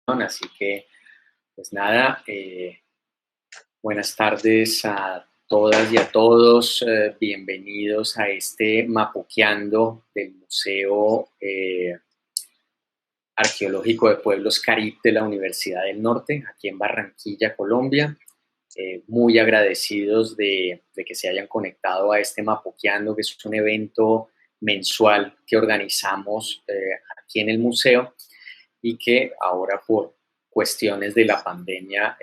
Así que, pues nada, buenas tardes a todas y a todos. Bienvenidos a este Mapuqueando del Museo Arqueológico de Pueblos Carib de la Universidad del Norte, aquí en Barranquilla, Colombia. Muy agradecidos de que se hayan conectado a este Mapuqueando, que es un evento mensual que organizamos aquí en el museo y que ahora por cuestiones de la pandemia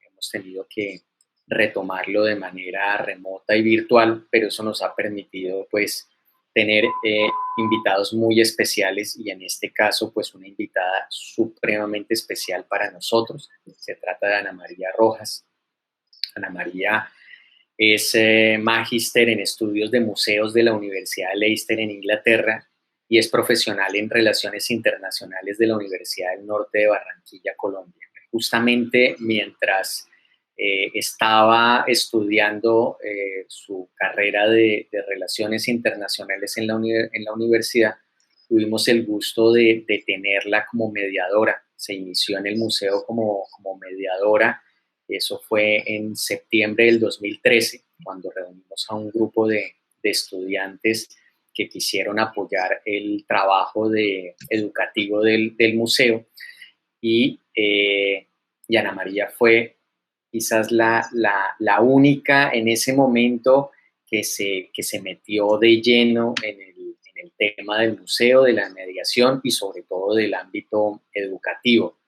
hemos tenido que retomarlo de manera remota y virtual, pero eso nos ha permitido pues tener invitados muy especiales y en este caso pues una invitada supremamente especial para nosotros. Se trata de Ana María Rojas. Ana María es magíster en estudios de museos de la Universidad de Leicester en Inglaterra y es profesional en relaciones internacionales de la Universidad del Norte de Barranquilla, Colombia. Justamente mientras estaba estudiando su carrera de relaciones internacionales en la universidad, tuvimos el gusto de tenerla como mediadora. Se inició en el museo como mediadora. Eso fue en septiembre del 2013, cuando reunimos a un grupo de estudiantes que quisieron apoyar el trabajo educativo del museo y Ana María fue quizás la única en ese momento que se metió de lleno en el tema del museo, de la mediación y sobre todo del ámbito educativo.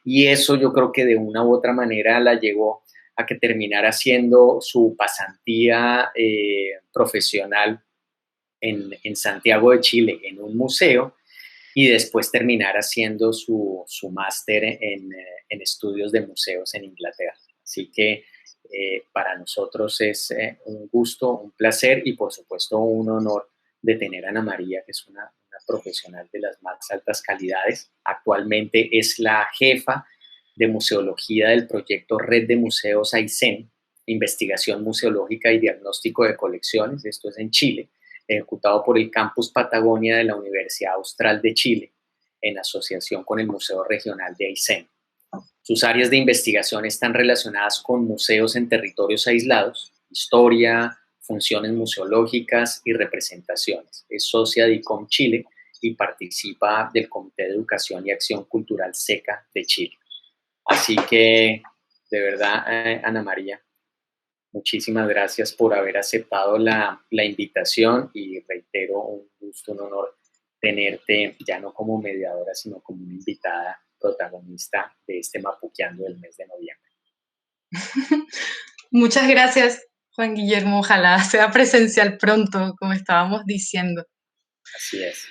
Y eso yo creo que de una u otra manera la llevó a que terminara haciendo su pasantía profesional en Santiago de Chile, en un museo, y después terminar haciendo su máster en estudios de museos en Inglaterra. Así que para nosotros es un gusto, un placer y por supuesto un honor de tener a Ana María, que es una profesional de las más altas calidades. Actualmente es la jefa de museología del proyecto Red de Museos AICEN, Investigación Museológica y Diagnóstico de Colecciones. Esto es en Chile, ejecutado por el Campus Patagonia de la Universidad Austral de Chile, en asociación con el Museo Regional de Aysén. Sus áreas de investigación están relacionadas con museos en territorios aislados, historia, funciones museológicas y representaciones. Es socia de ICOM Chile y participa del Comité de Educación y Acción Cultural SECA de Chile. Así que, de verdad, Ana María, muchísimas gracias por haber aceptado la invitación y reitero un gusto, un honor tenerte ya no como mediadora, sino como una invitada protagonista de este Mapuqueando del mes de noviembre. Muchas gracias, Juan Guillermo. Ojalá sea presencial pronto, como estábamos diciendo. Así es.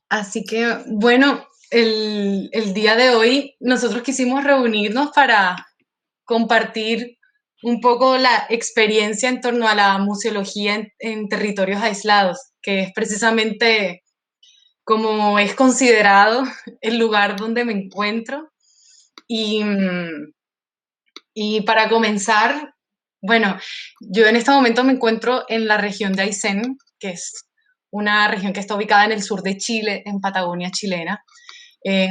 Así que, bueno, el día de hoy nosotros quisimos reunirnos para compartir un poco la experiencia en torno a la museología en territorios aislados, que es precisamente como es considerado el lugar donde me encuentro. Y para comenzar, bueno, yo en este momento me encuentro en la región de Aysén, que es una región que está ubicada en el sur de Chile, en Patagonia chilena. Eh,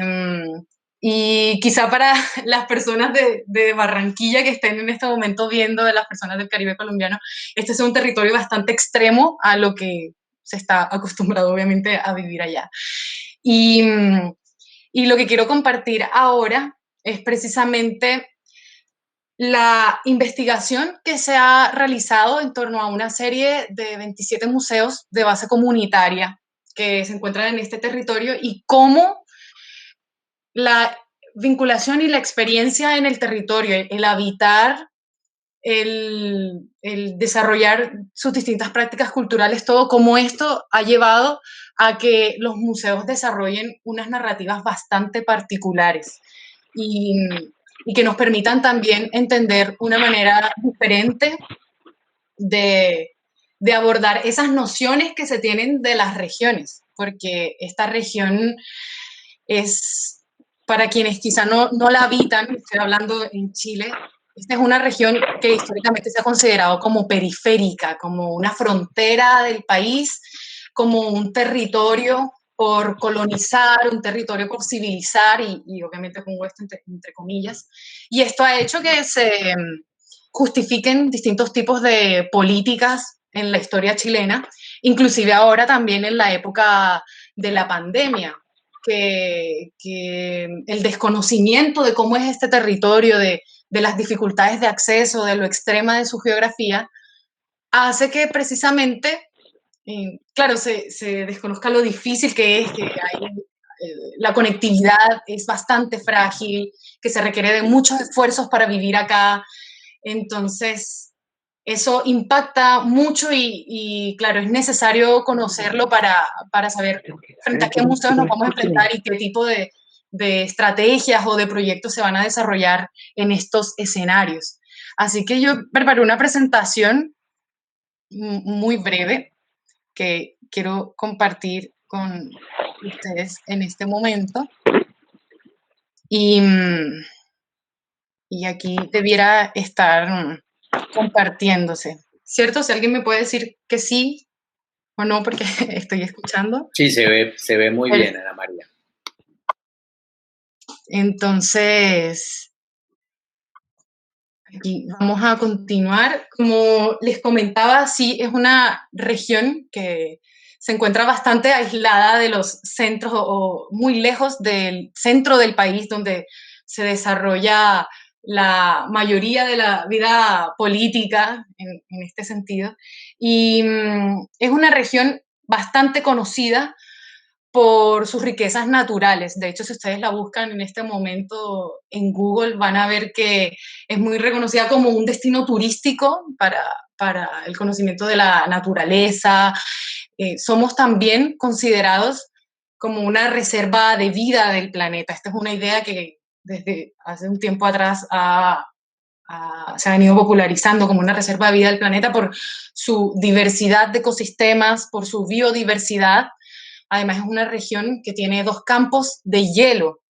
y quizá para las personas de Barranquilla que estén en este momento viendo, de las personas del Caribe colombiano, este es un territorio bastante extremo a lo que se está acostumbrado obviamente a vivir allá. Y, y lo que quiero compartir ahora es precisamente la investigación que se ha realizado en torno a una serie de 27 museos de base comunitaria que se encuentran en este territorio y cómo la vinculación y la experiencia en el territorio, el habitar, el desarrollar sus distintas prácticas culturales, todo cómo esto ha llevado a que los museos desarrollen unas narrativas bastante particulares y, y que nos permitan también entender una manera diferente de, de abordar esas nociones que se tienen de las regiones, porque esta región es, para quienes quizá no la habitan, estoy hablando en Chile, esta es una región que históricamente se ha considerado como periférica, como una frontera del país, como un territorio por colonizar un territorio, por civilizar, y obviamente pongo esto entre comillas, y esto ha hecho que se justifiquen distintos tipos de políticas en la historia chilena, inclusive ahora también en la época de la pandemia, que el desconocimiento de cómo es este territorio, de las dificultades de acceso, de lo extrema de su geografía, hace que precisamente, claro, se desconozca lo difícil que es, que hay, la conectividad es bastante frágil, que se requiere de muchos esfuerzos para vivir acá. Entonces, eso impacta mucho y claro, es necesario conocerlo para saber frente a qué museos nos vamos a enfrentar y qué tipo de estrategias o de proyectos se van a desarrollar en estos escenarios. Así que yo preparé una presentación muy breve que quiero compartir con ustedes en este momento. Y aquí debiera estar compartiéndose, ¿cierto? Si alguien me puede decir que sí o no, porque estoy escuchando. Sí, se ve muy bien, Ana María. Entonces, aquí vamos a continuar. Como les comentaba, sí, es una región que se encuentra bastante aislada de los centros o muy lejos del centro del país donde se desarrolla la mayoría de la vida política en este sentido. Y es una región bastante conocida por sus riquezas naturales. De hecho, si ustedes la buscan en este momento en Google, van a ver que es muy reconocida como un destino turístico para el conocimiento de la naturaleza. Somos también considerados como una reserva de vida del planeta. Esta es una idea que desde hace un tiempo atrás se ha venido popularizando como una reserva de vida del planeta por su diversidad de ecosistemas, por su biodiversidad. Además, es una región que tiene 2 campos de hielo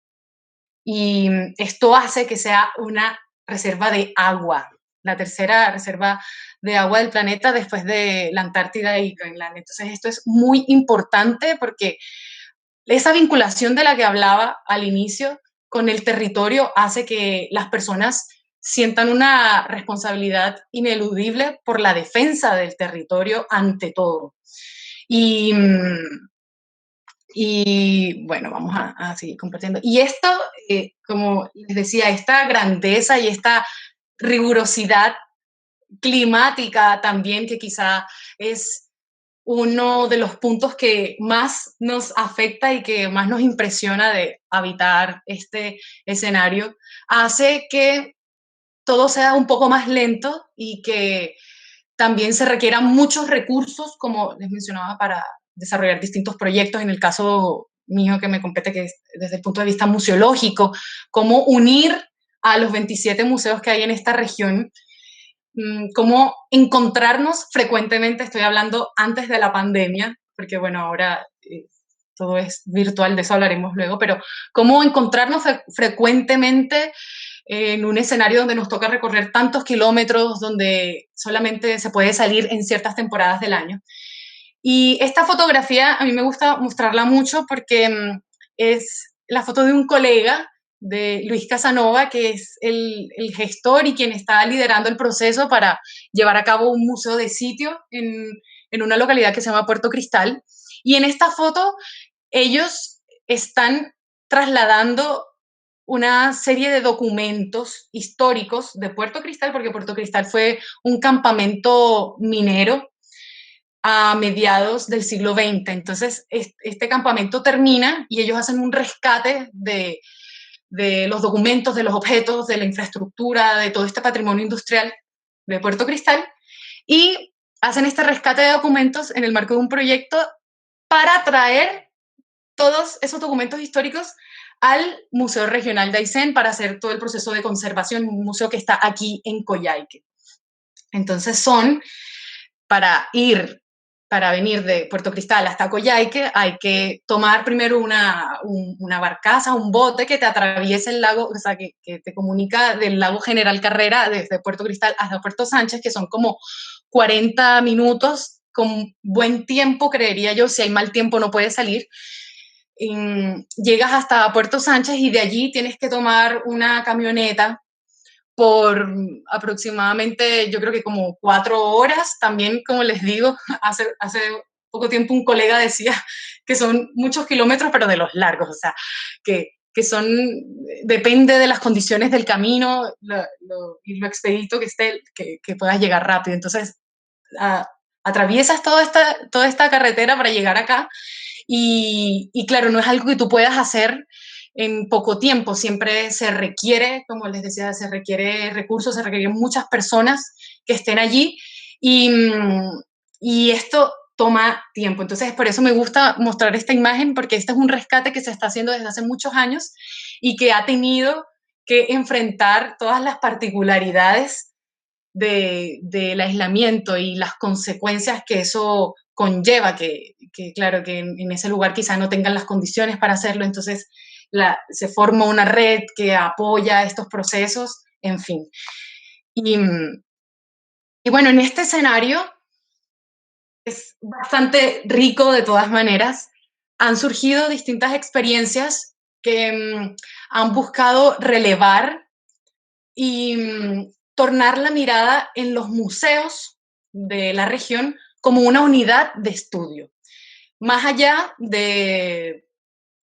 y esto hace que sea una reserva de agua, la tercera reserva de agua del planeta después de la Antártida y Groenlandia. Entonces, esto es muy importante porque esa vinculación de la que hablaba al inicio con el territorio hace que las personas sientan una responsabilidad ineludible por la defensa del territorio ante todo. Y bueno, vamos a seguir compartiendo. Y esto, como les decía, esta grandeza y esta rigurosidad climática también, que quizá es uno de los puntos que más nos afecta y que más nos impresiona de habitar este escenario, hace que todo sea un poco más lento y que también se requieran muchos recursos, como les mencionaba, para desarrollar distintos proyectos. En el caso mío que me compete, que es desde el punto de vista museológico, cómo unir a los 27 museos que hay en esta región, cómo encontrarnos frecuentemente, estoy hablando antes de la pandemia, porque bueno, ahora todo es virtual, de eso hablaremos luego, pero cómo encontrarnos frecuentemente en un escenario donde nos toca recorrer tantos kilómetros, donde solamente se puede salir en ciertas temporadas del año. Y esta fotografía a mí me gusta mostrarla mucho porque es la foto de un colega, de Luis Casanova, que es el gestor y quien está liderando el proceso para llevar a cabo un museo de sitio en una localidad que se llama Puerto Cristal. Y en esta foto ellos están trasladando una serie de documentos históricos de Puerto Cristal, porque Puerto Cristal fue un campamento minero a mediados del siglo XX. Entonces, este campamento termina y ellos hacen un rescate de los documentos, de los objetos, de la infraestructura, de todo este patrimonio industrial de Puerto Cristal, y hacen este rescate de documentos en el marco de un proyecto para traer todos esos documentos históricos al Museo Regional de Aysén para hacer todo el proceso de conservación, un museo que está aquí en Coyhaique. Entonces para venir de Puerto Cristal hasta Coyhaique, hay que tomar primero una barcaza, un bote que te atraviese el lago, o sea, que te comunica del lago General Carrera desde Puerto Cristal hasta Puerto Sánchez, que son como 40 minutos, con buen tiempo, creería yo. Si hay mal tiempo no puede salir. llegas hasta Puerto Sánchez y de allí tienes que tomar una camioneta por aproximadamente, yo creo que como 4 horas. También, como les digo, hace poco tiempo un colega decía que son muchos kilómetros, pero de los largos, o sea, que son, depende de las condiciones del camino y lo expedito que esté, que puedas llegar rápido. Entonces, atraviesas toda esta carretera para llegar acá y claro, no es algo que tú puedas hacer en poco tiempo, siempre se requiere, como les decía, se requiere recursos, se requieren muchas personas que estén allí y, y esto toma tiempo. Entonces, por eso me gusta mostrar esta imagen, porque este es un rescate que se está haciendo desde hace muchos años y que ha tenido que enfrentar todas las particularidades del aislamiento y las consecuencias que eso conlleva, que claro, que en ese lugar quizá no tengan las condiciones para hacerlo, entonces se forma una red que apoya estos procesos, en fin. Y, y bueno, en este escenario es bastante rico de todas maneras. Han surgido distintas experiencias que han buscado relevar y tornar la mirada en los museos de la región como una unidad de estudio, más allá de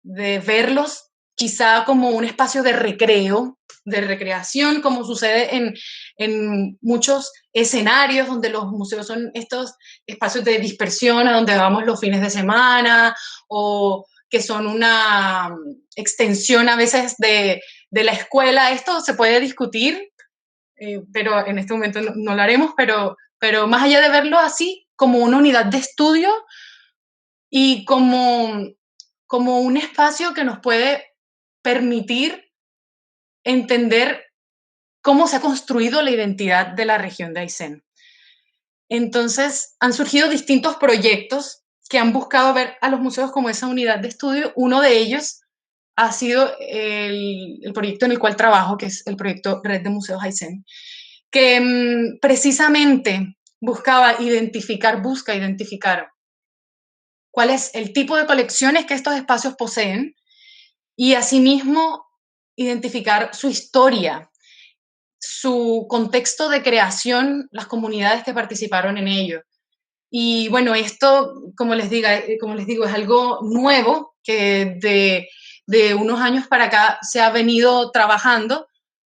verlos quizá como un espacio de recreo, de recreación, como sucede en muchos escenarios donde los museos son estos espacios de dispersión a donde vamos los fines de semana o que son una extensión a veces de la escuela. Esto se puede discutir, pero en este momento no lo haremos, pero más allá de verlo así, como una unidad de estudio y como un espacio que nos puede permitir entender cómo se ha construido la identidad de la región de Aysén. Entonces, han surgido distintos proyectos que han buscado ver a los museos como esa unidad de estudio. Uno de ellos ha sido el proyecto en el cual trabajo, que es el proyecto Red de Museos Aysén, que precisamente busca identificar cuál es el tipo de colecciones que estos espacios poseen y asimismo identificar su historia, su contexto de creación, las comunidades que participaron en ello. Y bueno, esto, como les digo, es algo nuevo que de unos años para acá se ha venido trabajando.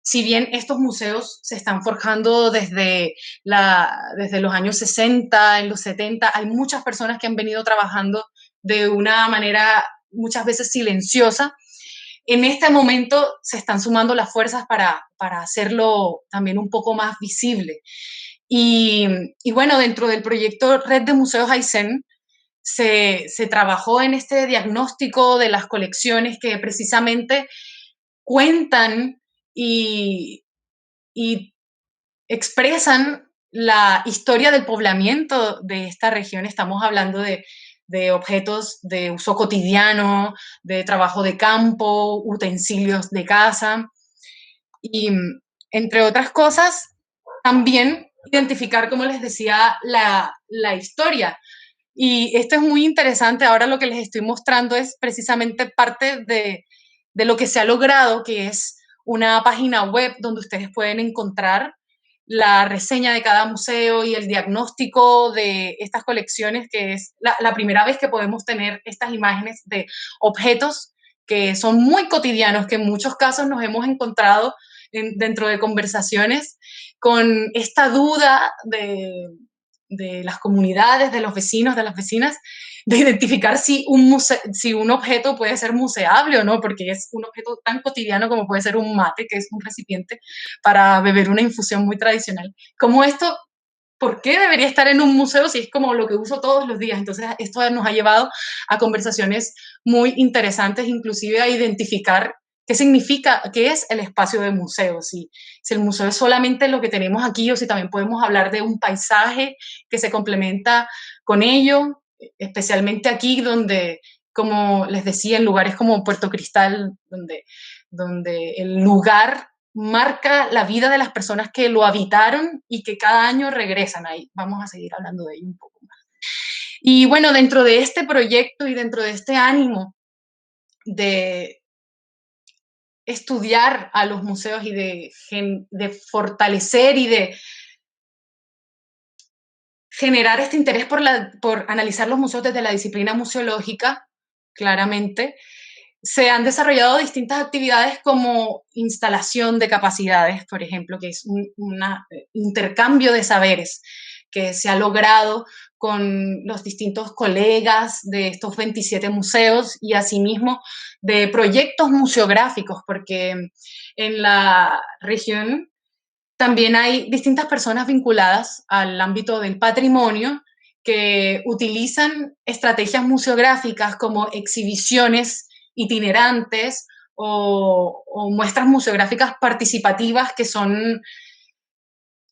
Si bien estos museos se están forjando desde los años 60, en los 70, hay muchas personas que han venido trabajando de una manera muchas veces silenciosa. En este momento se están sumando las fuerzas para hacerlo también un poco más visible. Y bueno, dentro del proyecto Red de Museos Aysén se trabajó en este diagnóstico de las colecciones que precisamente cuentan y, y expresan la historia del poblamiento de esta región. Estamos hablando de objetos de uso cotidiano, de trabajo de campo, utensilios de casa y, entre otras cosas, también identificar, como les decía, la historia. Y esto es muy interesante. Ahora lo que les estoy mostrando es precisamente parte de lo que se ha logrado, que es una página web donde ustedes pueden encontrar la reseña de cada museo y el diagnóstico de estas colecciones, que es la primera vez que podemos tener estas imágenes de objetos que son muy cotidianos, que en muchos casos nos hemos encontrado dentro de conversaciones con esta duda de las comunidades, de los vecinos, de las vecinas, de identificar si un objeto puede ser museable o no, porque es un objeto tan cotidiano como puede ser un mate, que es un recipiente para beber una infusión muy tradicional. Como esto, ¿por qué debería estar en un museo si es como lo que uso todos los días? Entonces, esto nos ha llevado a conversaciones muy interesantes, inclusive a identificar qué significa, qué es el espacio de museo, si el museo es solamente lo que tenemos aquí o si también podemos hablar de un paisaje que se complementa con ello, especialmente aquí donde, como les decía, en lugares como Puerto Cristal, donde el lugar marca la vida de las personas que lo habitaron y que cada año regresan ahí. Vamos a seguir hablando de ello un poco más. Y bueno, dentro de este proyecto y dentro de este ánimo de estudiar a los museos y de fortalecer y de generar este interés por analizar los museos desde la disciplina museológica, claramente, se han desarrollado distintas actividades como instalación de capacidades, por ejemplo, que es un intercambio de saberes que se ha logrado con los distintos colegas de estos 27 museos y asimismo de proyectos museográficos, porque en la región también hay distintas personas vinculadas al ámbito del patrimonio que utilizan estrategias museográficas como exhibiciones itinerantes o muestras museográficas participativas que son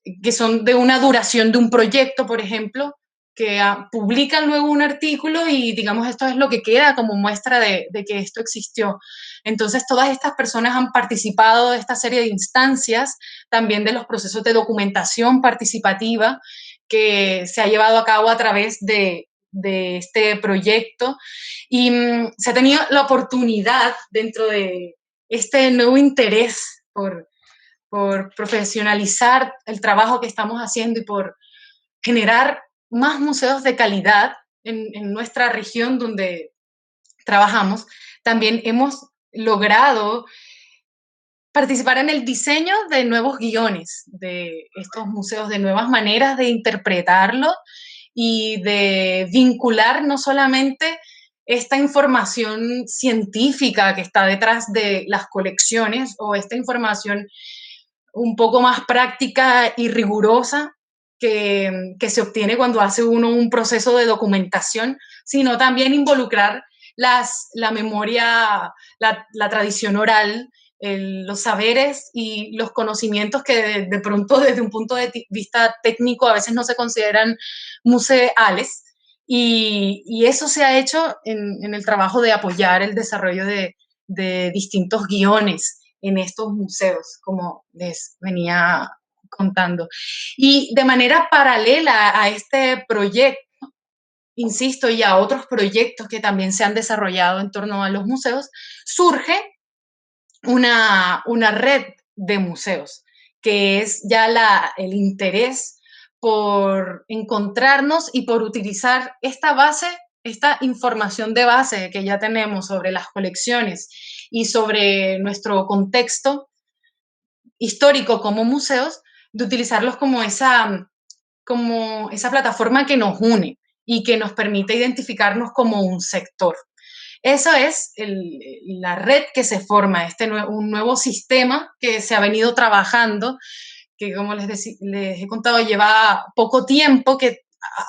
de una duración de un proyecto, por ejemplo, que publican luego un artículo y digamos esto es lo que queda como muestra de que esto existió. Entonces todas estas personas han participado de esta serie de instancias, también de los procesos de documentación participativa que se ha llevado a cabo a través de este proyecto y se ha tenido la oportunidad dentro de este nuevo interés por profesionalizar el trabajo que estamos haciendo y por generar más museos de calidad en nuestra región donde trabajamos, también hemos logrado participar en el diseño de nuevos guiones de estos museos, de nuevas maneras de interpretarlo y de vincular no solamente esta información científica que está detrás de las colecciones o esta información un poco más práctica y rigurosa que se obtiene cuando hace uno un proceso de documentación, sino también involucrar la memoria, la tradición oral, los saberes y los conocimientos que de pronto desde un punto de vista técnico a veces no se consideran museales. Y eso se ha hecho en el trabajo de apoyar el desarrollo de distintos guiones en estos museos, como les venía contando. Y de manera paralela a este proyecto, insisto, y a otros proyectos que también se han desarrollado en torno a los museos, surge una red de museos, que es ya el interés por encontrarnos y por utilizar esta base, esta información de base que ya tenemos sobre las colecciones y sobre nuestro contexto histórico como museos, de utilizarlos como esa plataforma que nos une y que nos permite identificarnos como un sector. Eso es la red que se forma, un nuevo sistema que se ha venido trabajando, que como les he contado lleva poco tiempo, que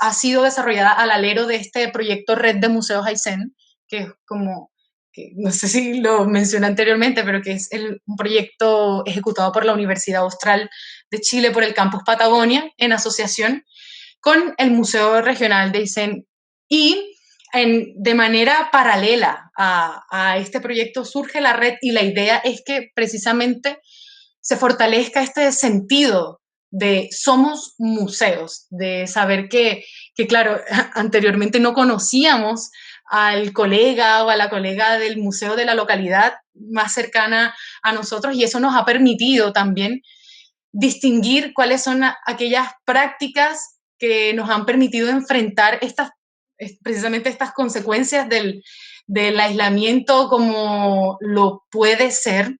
ha sido desarrollada al alero de este proyecto Red de Museos Aysén, que es como, que no sé si lo mencioné anteriormente, pero que es un proyecto ejecutado por la Universidad Austral de Chile por el Campus Patagonia en asociación con el Museo Regional de Aysén. Y de manera paralela a este proyecto surge la red y la idea es que precisamente se fortalezca este sentido de somos museos, de saber que claro, anteriormente no conocíamos al colega o a la colega del museo de la localidad más cercana a nosotros y eso nos ha permitido también distinguir cuáles son aquellas prácticas que nos han permitido enfrentar precisamente estas consecuencias del aislamiento como lo puede ser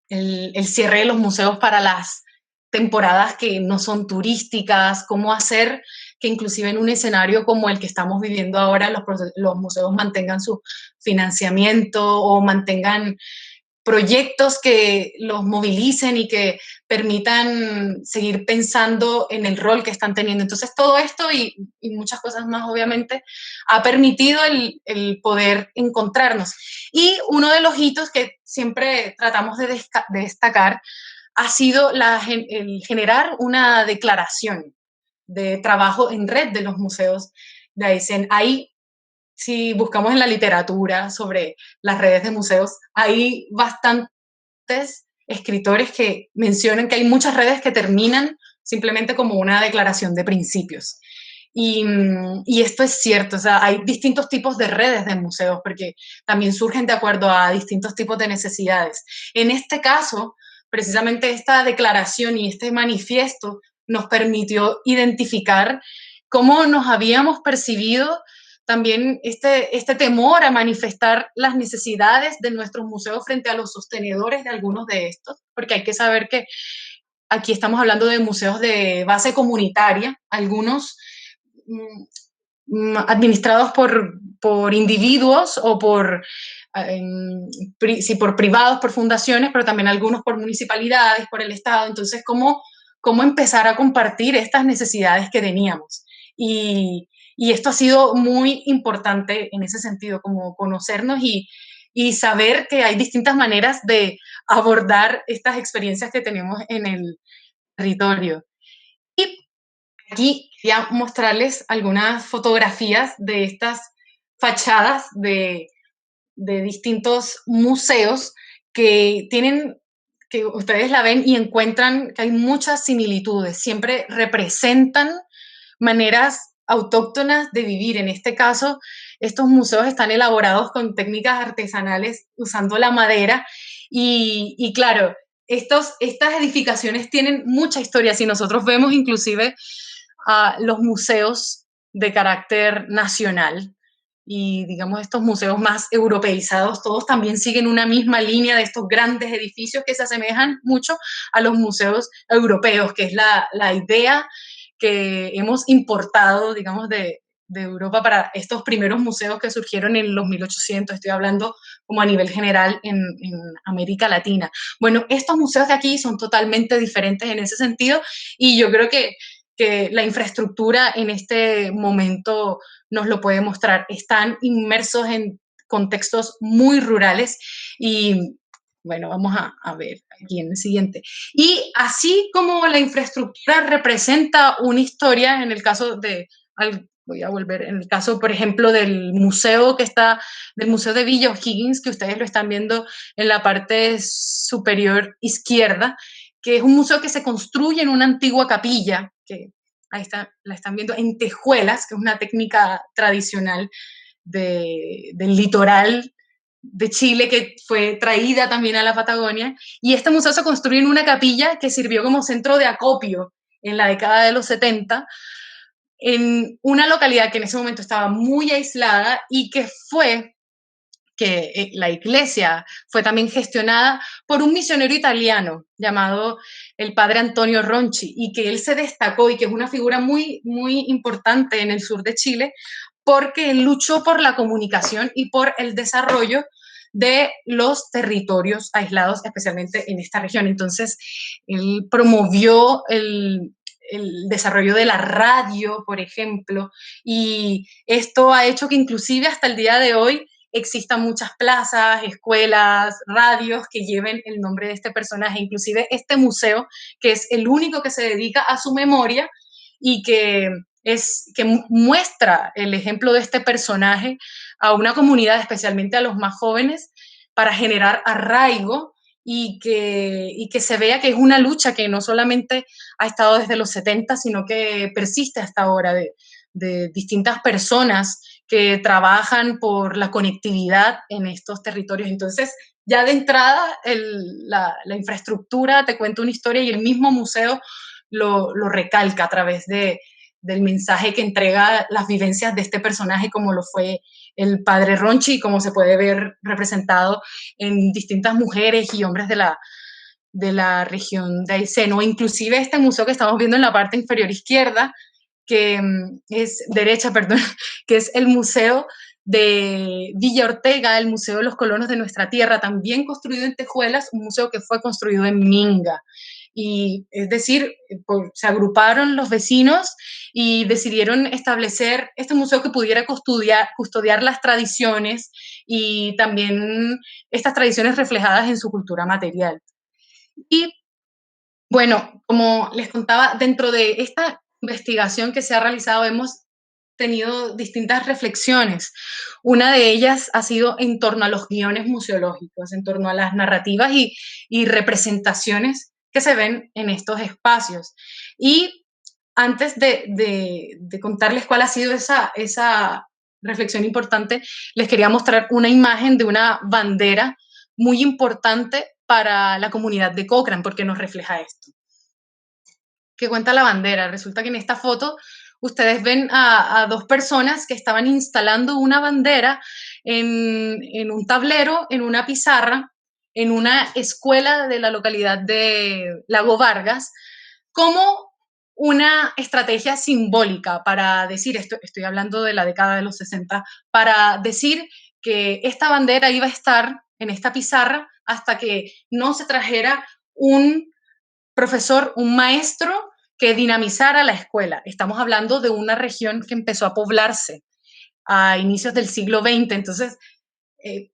el cierre de los museos para las temporadas que no son turísticas, cómo hacer que inclusive en un escenario como el que estamos viviendo ahora los museos mantengan su financiamiento o mantengan proyectos que los movilicen y que permitan seguir pensando en el rol que están teniendo. Entonces, todo esto y muchas cosas más, obviamente, ha permitido el poder encontrarnos. Y uno de los hitos que siempre tratamos de destacar ha sido el generar una declaración de trabajo en red de los museos de Aysén. Ahí si buscamos en la literatura sobre las redes de museos, hay bastantes escritores que mencionan que hay muchas redes que terminan simplemente como una declaración de principios. Y esto es cierto, o sea, hay distintos tipos de redes de museos porque también surgen de acuerdo a distintos tipos de necesidades. En este caso, precisamente esta declaración y este manifiesto nos permitió identificar cómo nos habíamos percibido también este temor a manifestar las necesidades de nuestros museos frente a los sostenedores de algunos de estos, porque hay que saber que aquí estamos hablando de museos de base comunitaria, algunos administrados por individuos o sí, por privados, por fundaciones, pero también algunos por municipalidades, por el Estado. Entonces, ¿cómo empezar a compartir estas necesidades que teníamos? Y esto ha sido muy importante en ese sentido, como conocernos y saber que hay distintas maneras de abordar estas experiencias que tenemos en el territorio. Y aquí quería mostrarles algunas fotografías de estas fachadas de distintos museos que tienen, que ustedes la ven y encuentran que hay muchas similitudes, siempre representan maneras autóctonas de vivir. En este caso, estos museos están elaborados con técnicas artesanales usando la madera y claro, estas edificaciones tienen mucha historia. Si nosotros vemos inclusive los museos de carácter nacional y digamos estos museos más europeizados, todos también siguen una misma línea de estos grandes edificios que se asemejan mucho a los museos europeos, que es la idea que hemos importado, digamos, de Europa para estos primeros museos que surgieron en los 1800, estoy hablando como a nivel general en América Latina. Bueno, estos museos de aquí son totalmente diferentes en ese sentido y yo creo que la infraestructura en este momento nos lo puede mostrar. Están inmersos en contextos muy rurales y bueno, vamos a ver aquí en el siguiente. Y así como la infraestructura representa una historia, en el caso de, voy a volver, en el caso, por ejemplo, del museo del Museo de Villa O'Higgins, que ustedes lo están viendo en la parte superior izquierda, que es un museo que se construye en una antigua capilla, que ahí está, la están viendo en tejuelas, que es una técnica tradicional del litoral de Chile que fue traída también a la Patagonia. Y este museo se construyó en una capilla que sirvió como centro de acopio en la década de los 70 en una localidad que en ese momento estaba muy aislada y que la iglesia fue también gestionada por un misionero italiano llamado el padre Antonio Ronchi y que él se destacó y que es una figura muy, muy importante en el sur de Chile porque él luchó por la comunicación y por el desarrollo de los territorios aislados, especialmente en esta región. Entonces, él promovió el desarrollo de la radio, por ejemplo, y esto ha hecho que inclusive hasta el día de hoy existan muchas plazas, escuelas, radios que lleven el nombre de este personaje, inclusive este museo, que es el único que se dedica a su memoria y que muestra el ejemplo de este personaje a una comunidad, especialmente a los más jóvenes, para generar arraigo y que se vea que es una lucha que no solamente ha estado desde los 70, sino que persiste hasta ahora de distintas personas que trabajan por la conectividad en estos territorios. Entonces, ya de entrada, la infraestructura te cuenta una historia y el mismo museo lo recalca a través del mensaje que entrega las vivencias de este personaje, como lo fue el padre Ronchi, como se puede ver representado en distintas mujeres y hombres de la región de Aysén, o inclusive este museo que estamos viendo en la parte inferior izquierda, que es derecha, perdón, que es el Museo de Villa Ortega, el Museo de los Colonos de Nuestra Tierra, también construido en Tejuelas, un museo que fue construido en Minga. Y es decir, se agruparon los vecinos y decidieron establecer este museo que pudiera custodiar las tradiciones y también estas tradiciones reflejadas en su cultura material. Y bueno, como les contaba, dentro de esta investigación que se ha realizado hemos tenido distintas reflexiones. Una de ellas ha sido en torno a los guiones museológicos, en torno a las narrativas y representaciones que se ven en estos espacios. Y antes de contarles cuál ha sido esa reflexión importante, les quería mostrar una imagen de una bandera muy importante para la comunidad de Cochrane, porque nos refleja esto. ¿Qué cuenta la bandera? Resulta que en esta foto ustedes ven a dos personas que estaban instalando una bandera en un tablero, en una pizarra, en una escuela de la localidad de Lago Vargas, como una estrategia simbólica para decir, estoy hablando de la década de los 60, para decir que esta bandera iba a estar en esta pizarra hasta que no se trajera un profesor, un maestro que dinamizara la escuela. Estamos hablando de una región que empezó a poblarse a inicios del siglo XX, entonces eh,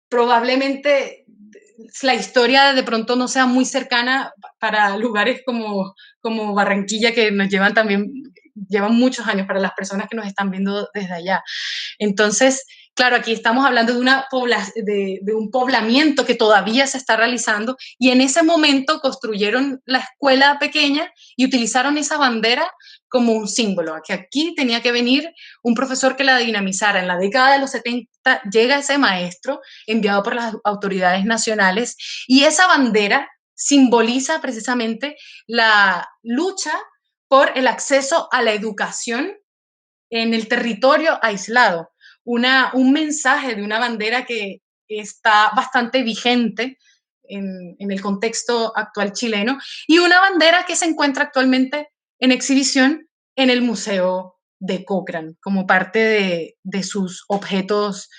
probablemente la historia de pronto no sea muy cercana para lugares como Barranquilla, que nos llevan también, llevan muchos años para las personas que nos están viendo desde allá. Entonces, claro, aquí estamos hablando de un poblamiento que todavía se está realizando y en ese momento construyeron la escuela pequeña y utilizaron esa bandera como un símbolo, que aquí tenía que venir un profesor que la dinamizara. En la década de los 70 llega ese maestro enviado por las autoridades nacionales y esa bandera simboliza precisamente la lucha por el acceso a la educación en el territorio aislado. Un mensaje de una bandera que está bastante vigente en el contexto actual chileno y una bandera que se encuentra actualmente en exhibición en el Museo de Cochrane como parte de sus objetos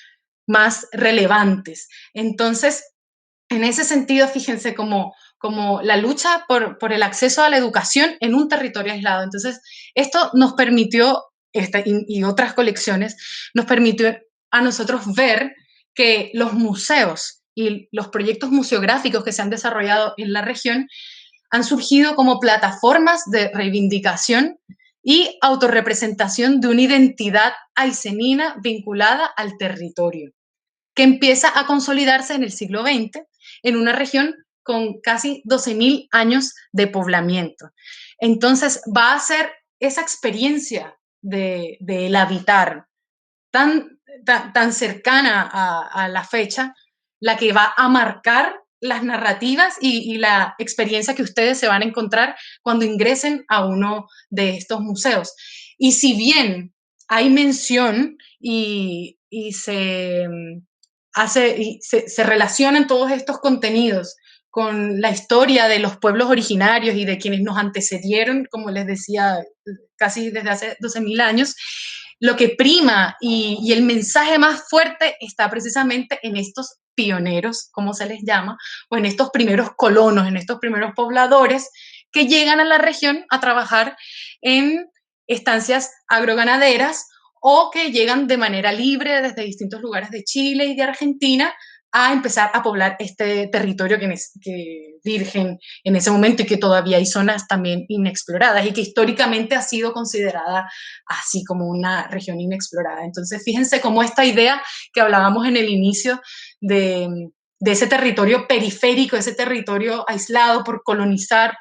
más relevantes. Entonces, en ese sentido, fíjense como la lucha por el acceso a la educación en un territorio aislado. Entonces, esto nos permitió, y otras colecciones, nos permitió a nosotros ver que los museos y los proyectos museográficos que se han desarrollado en la región han surgido como plataformas de reivindicación y autorrepresentación de una identidad aicenina vinculada al territorio, que empieza a consolidarse en el siglo XX en una región con casi 12.000 años de poblamiento. Entonces va a ser esa experiencia del habitar tan cercana a la fecha la que va a marcar las narrativas y la experiencia que ustedes se van a encontrar cuando ingresen a uno de estos museos. Y si bien hay mención y se relacionan todos estos contenidos con la historia de los pueblos originarios y de quienes nos antecedieron, como les decía, casi desde hace 12.000 años, lo que prima y el mensaje más fuerte está precisamente en estos pioneros, como se les llama, o en estos primeros colonos, en estos primeros pobladores que llegan a la región a trabajar en estancias agroganaderas o que llegan de manera libre desde distintos lugares de Chile y de Argentina a empezar a poblar este territorio que virgen en ese momento y que todavía hay zonas también inexploradas y que históricamente ha sido considerada así como una región inexplorada. Entonces, fíjense cómo esta idea que hablábamos en el inicio de ese territorio periférico, ese territorio aislado por colonizar,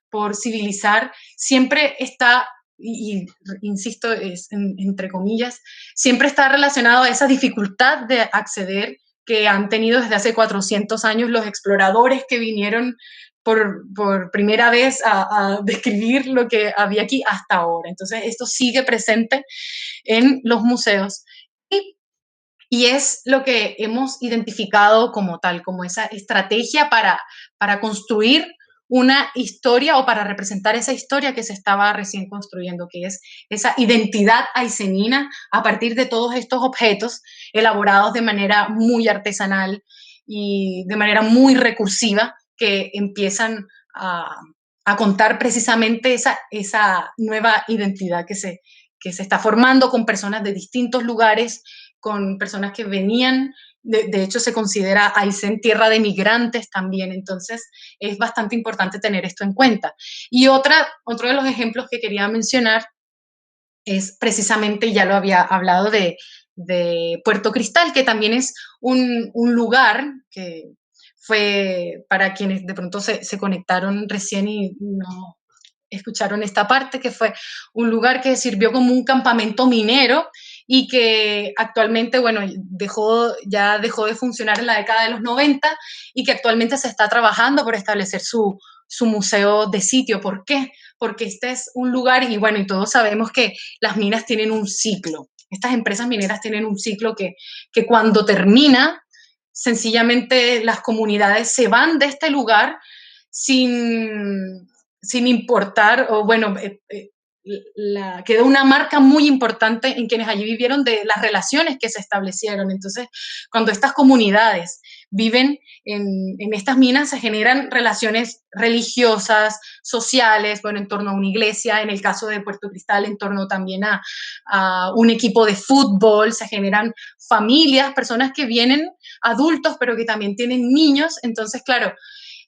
por civilizar, siempre está y insisto, entre comillas, siempre está relacionado a esa dificultad de acceder que han tenido desde hace 400 años los exploradores que vinieron por primera vez a describir lo que había aquí hasta ahora. Entonces, esto sigue presente en los museos y es lo que hemos identificado como tal, como esa estrategia para construir una historia o para representar esa historia que se estaba recién construyendo, que es esa identidad aicenina a partir de todos estos objetos elaborados de manera muy artesanal y de manera muy recursiva que empiezan a contar precisamente esa nueva identidad que se está formando con personas de distintos lugares, con personas que venían, de hecho se considera Aysén tierra de migrantes también, entonces es bastante importante tener esto en cuenta. Y otro de los ejemplos que quería mencionar es precisamente, ya lo había hablado, de Puerto Cristal, que también es un lugar que fue para quienes de pronto se conectaron recién y escucharon esta parte, que fue un lugar que sirvió como un campamento minero y que actualmente, bueno, ya dejó de funcionar en la década de los 90 y que actualmente se está trabajando por establecer su museo de sitio. ¿Por qué? Porque este es un lugar, y bueno, y todos sabemos que las minas tienen un ciclo. Estas empresas mineras tienen un ciclo que cuando termina, sencillamente las comunidades se van de este lugar sin importar, o bueno, quedó una marca muy importante en quienes allí vivieron de las relaciones que se establecieron. Entonces, cuando estas comunidades viven en estas minas, se generan relaciones religiosas, sociales, bueno, en torno a una iglesia, en el caso de Puerto Cristal, en torno también a un equipo de fútbol, se generan familias, personas que vienen adultos, pero que también tienen niños. Entonces, claro,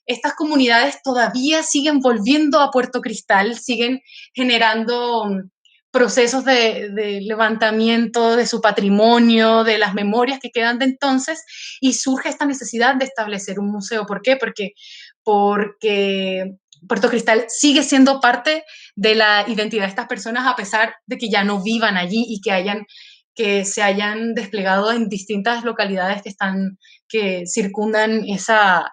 estas comunidades todavía siguen volviendo a Puerto Cristal, siguen generando procesos de levantamiento de su patrimonio, de las memorias que quedan de entonces, y surge esta necesidad de establecer un museo. ¿Por qué? Porque Puerto Cristal sigue siendo parte de la identidad de estas personas a pesar de que ya no vivan allí y que se hayan desplegado en distintas localidades que circundan esa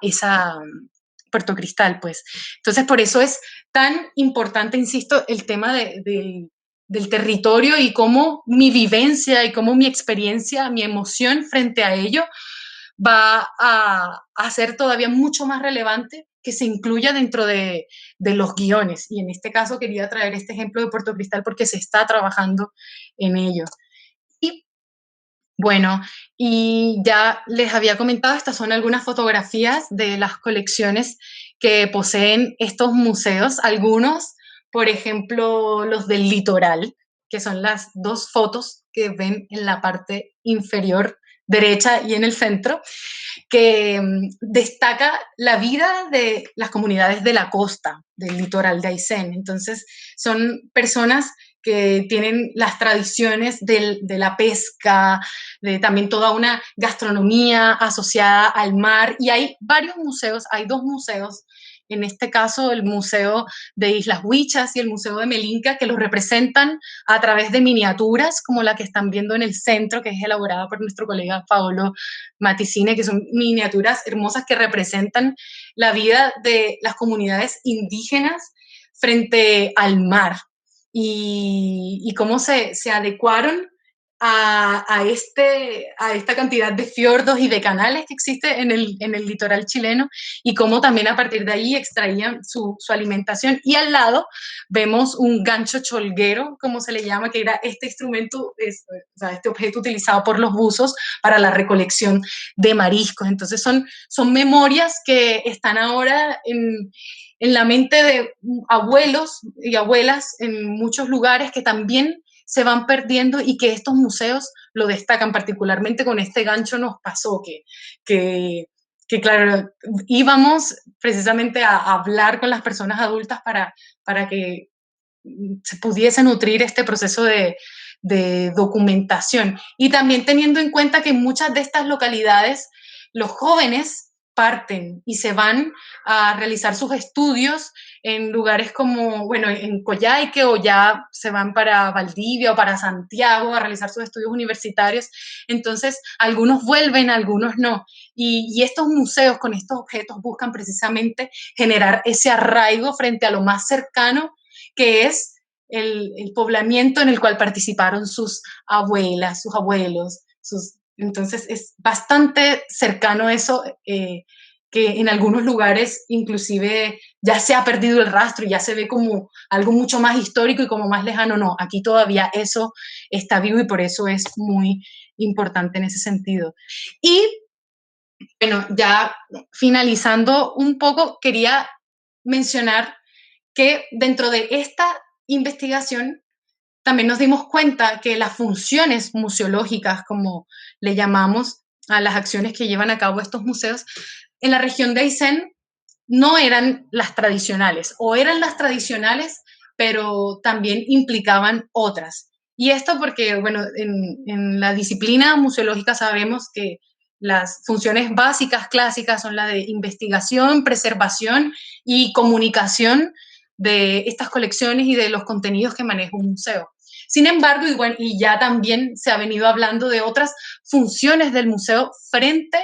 Puerto Cristal, pues. Entonces, por eso es tan importante, insisto, el tema del territorio y cómo mi vivencia y cómo mi experiencia, mi emoción frente a ello va a ser todavía mucho más relevante que se incluya dentro de los guiones. Y en este caso quería traer este ejemplo de Puerto Cristal porque se está trabajando en ello. Y bueno, y ya les había comentado, estas son algunas fotografías de las colecciones que poseen estos museos. Algunos, por ejemplo, los del litoral, que son las dos fotos que ven en la parte inferior derecha y en el centro, que destaca la vida de las comunidades de la costa, del litoral de Aysén. Entonces, son personas que tienen las tradiciones de la pesca, de también toda una gastronomía asociada al mar. Y hay varios museos, hay dos museos, en este caso el Museo de Islas Huichas y el Museo de Melinca, que los representan a través de miniaturas, como la que están viendo en el centro, que es elaborada por nuestro colega Paolo Maticine, que son miniaturas hermosas que representan la vida de las comunidades indígenas frente al mar y cómo se adecuaron a esta cantidad de fiordos y de canales que existe en el litoral chileno y cómo también a partir de ahí extraían su alimentación. Y al lado vemos un gancho cholguero, como se le llama, que era este instrumento, o sea, este objeto utilizado por los buzos para la recolección de mariscos. Entonces son memorias que están ahora en la mente de abuelos y abuelas en muchos lugares que también se van perdiendo y que estos museos lo destacan. Particularmente con este gancho nos pasó que claro, íbamos precisamente a hablar con las personas adultas para que se pudiese nutrir este proceso de documentación. Y también teniendo en cuenta que en muchas de estas localidades los jóvenes parten y se van a realizar sus estudios en lugares como, bueno, en Coyhaique, o ya se van para Valdivia o para Santiago a realizar sus estudios universitarios. Entonces, algunos vuelven, algunos no. Y estos museos con estos objetos buscan precisamente generar ese arraigo frente a lo más cercano, que es el poblamiento en el cual participaron sus abuelas, sus abuelos. Entonces es bastante cercano eso, que en algunos lugares inclusive ya se ha perdido el rastro y ya se ve como algo mucho más histórico y como más lejano. No, aquí todavía eso está vivo y por eso es muy importante en ese sentido. Y bueno, ya finalizando un poco, quería mencionar que dentro de esta investigación también nos dimos cuenta que las funciones museológicas, como le llamamos a las acciones que llevan a cabo estos museos, en la región de Aysén no eran las tradicionales, o eran las tradicionales, pero también implicaban otras. Y esto porque, bueno, en la disciplina museológica sabemos que las funciones básicas clásicas son la de investigación, preservación y comunicación de estas colecciones y de los contenidos que maneja un museo. Sin embargo, y ya también se ha venido hablando de otras funciones del museo frente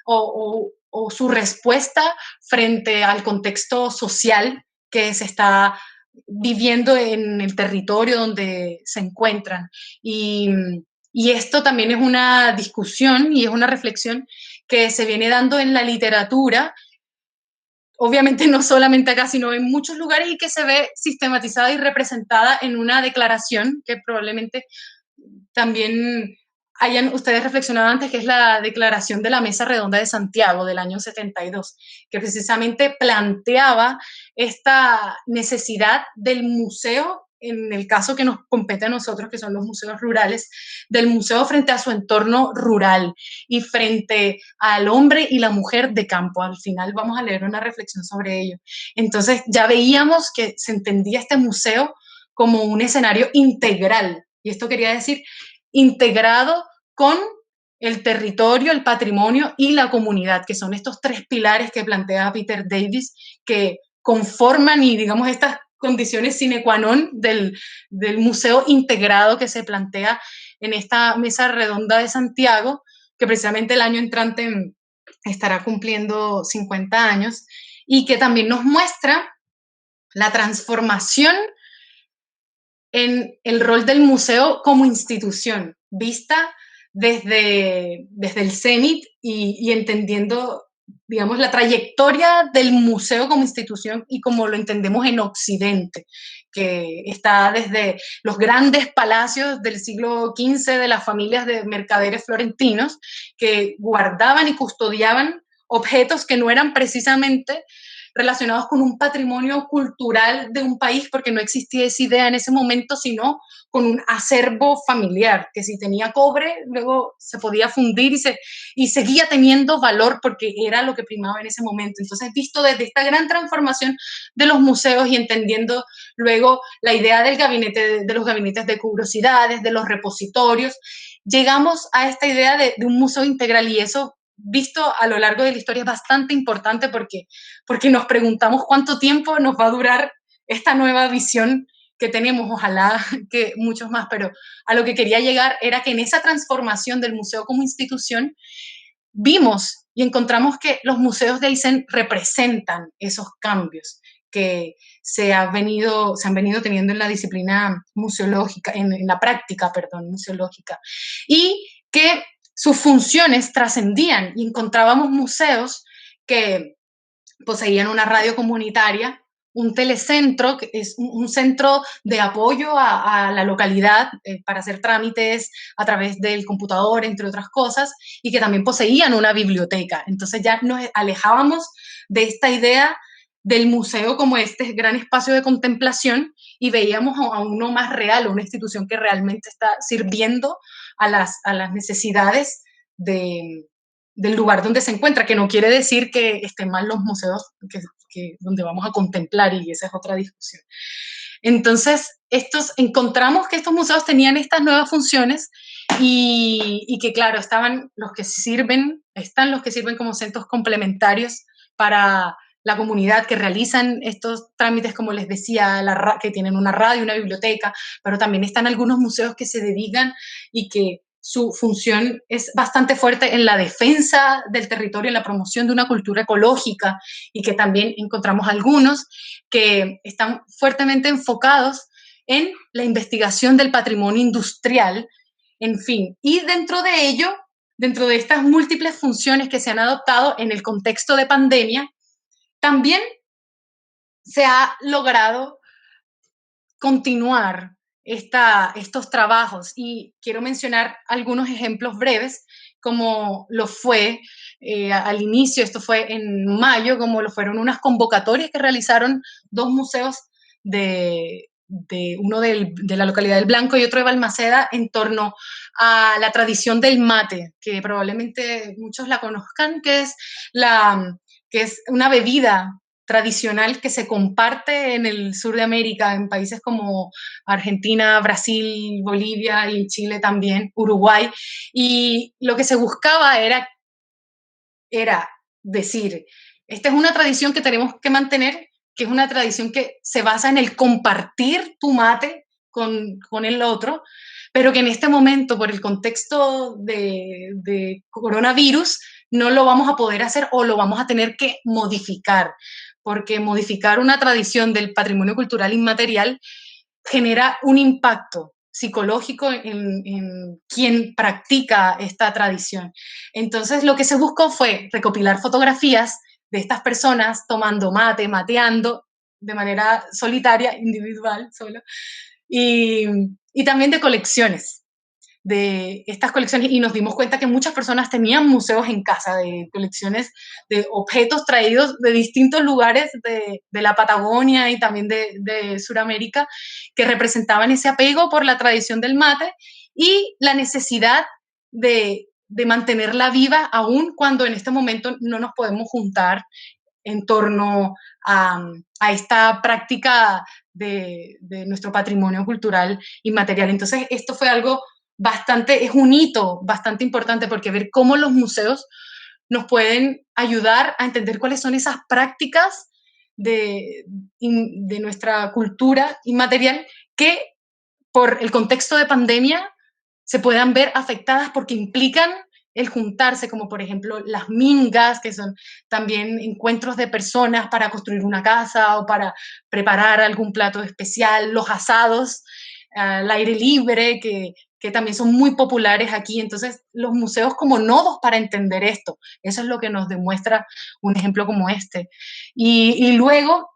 o su respuesta frente al contexto social que se está viviendo en el territorio donde se encuentran. Y esto también es una discusión y es una reflexión que se viene dando en la literatura, obviamente no solamente acá, sino en muchos lugares, y que se ve sistematizada y representada en una declaración que probablemente también hayan ustedes reflexionado antes, que es la declaración de la Mesa Redonda de Santiago del año 72, que precisamente planteaba esta necesidad del museo, en el caso que nos compete a nosotros, que son los museos rurales, del museo frente a su entorno rural y frente al hombre y la mujer de campo. Al final vamos a leer una reflexión sobre ello. Entonces ya veíamos que se entendía este museo como un escenario integral, y esto quería decir integrado con el territorio, el patrimonio y la comunidad, que son estos tres pilares que plantea Peter Davis, que conforman y, digamos, estas condiciones sine qua non del museo integrado que se plantea en esta Mesa Redonda de Santiago, que precisamente el año entrante estará cumpliendo 50 años, y que también nos muestra la transformación en el rol del museo como institución, vista desde el CENIT y entendiendo, digamos, la trayectoria del museo como institución y como lo entendemos en Occidente, que está desde los grandes palacios del siglo XV de las familias de mercaderes florentinos que guardaban y custodiaban objetos que no eran precisamente relacionados con un patrimonio cultural de un país, porque no existía esa idea en ese momento, sino con un acervo familiar, que si tenía cobre, luego se podía fundir y seguía teniendo valor porque era lo que primaba en ese momento. Entonces, visto desde esta gran transformación de los museos y entendiendo luego la idea del gabinete, de los gabinetes de curiosidades, de los repositorios, llegamos a esta idea de un museo integral, y eso visto a lo largo de la historia es bastante importante porque nos preguntamos cuánto tiempo nos va a durar esta nueva visión que tenemos, ojalá que muchos más, pero a lo que quería llegar era que en esa transformación del museo como institución vimos y encontramos que los museos de Aysén representan esos cambios que se han venido teniendo en la disciplina museológica, en la práctica, perdón, museológica, y que sus funciones trascendían y encontrábamos museos que poseían una radio comunitaria, un telecentro, que es un centro de apoyo a la localidad para hacer trámites a través del computador, entre otras cosas, y que también poseían una biblioteca. Entonces ya nos alejábamos de esta idea del museo como este gran espacio de contemplación y veíamos a uno más real, una institución que realmente está sirviendo a las necesidades del lugar donde se encuentra, que no quiere decir que estén mal los museos donde vamos a contemplar, y esa es otra discusión. Entonces, encontramos que estos museos tenían estas nuevas funciones y que, claro, están los que sirven como centros complementarios para la comunidad, que realizan estos trámites, como les decía, que tienen una radio, una biblioteca, pero también están algunos museos que se dedican y que su función es bastante fuerte en la defensa del territorio, en la promoción de una cultura ecológica, y que también encontramos algunos que están fuertemente enfocados en la investigación del patrimonio industrial, en fin. Y dentro de ello, dentro de estas múltiples funciones que se han adoptado en el contexto de pandemia, también se ha logrado continuar estos trabajos, y quiero mencionar algunos ejemplos breves, como lo fue al inicio, esto fue en mayo, como lo fueron unas convocatorias que realizaron dos museos uno de la localidad del Blanco y otro de Balmaceda, en torno a la tradición del mate, que probablemente muchos la conozcan, que es una bebida tradicional que se comparte en el sur de América, en países como Argentina, Brasil, Bolivia y Chile también, Uruguay. Y lo que se buscaba era decir, esta es una tradición que tenemos que mantener, que es una tradición que se basa en el compartir tu mate con el otro, pero que en este momento, por el contexto de coronavirus, no lo vamos a poder hacer o lo vamos a tener que modificar, porque modificar una tradición del patrimonio cultural inmaterial genera un impacto psicológico en quien practica esta tradición. Entonces, lo que se buscó fue recopilar fotografías de estas personas tomando mate, mateando de manera solitaria, individual, solo, y, y también de colecciones, de estas colecciones, y nos dimos cuenta que muchas personas tenían museos en casa, de colecciones de objetos traídos de distintos lugares de la Patagonia y también de Sudamérica, que representaban ese apego por la tradición del mate y la necesidad de mantenerla viva aún cuando en este momento no nos podemos juntar en torno a esta práctica de nuestro patrimonio cultural inmaterial. Entonces, esto fue algo bastante, es un hito bastante importante, porque ver cómo los museos nos pueden ayudar a entender cuáles son esas prácticas de nuestra cultura inmaterial que por el contexto de pandemia se puedan ver afectadas porque implican el juntarse, como por ejemplo las mingas, que son también encuentros de personas para construir una casa o para preparar algún plato especial, los asados al aire libre, que también son muy populares aquí. Entonces, los museos como nodos para entender esto, eso es lo que nos demuestra un ejemplo como este. Y luego,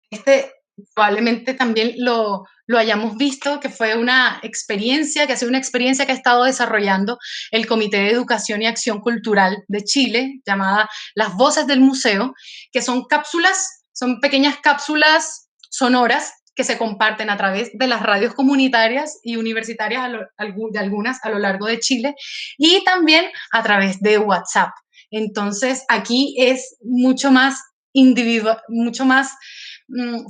este probablemente también lo hayamos visto, que fue una experiencia, que ha sido una experiencia que ha estado desarrollando el Comité de Educación y Acción Cultural de Chile, llamada Las Voces del Museo, que son cápsulas, son pequeñas cápsulas sonoras que se comparten a través de las radios comunitarias y universitarias, de algunas a lo largo de Chile, y también a través de WhatsApp. Entonces, aquí es mucho más individual, mucho más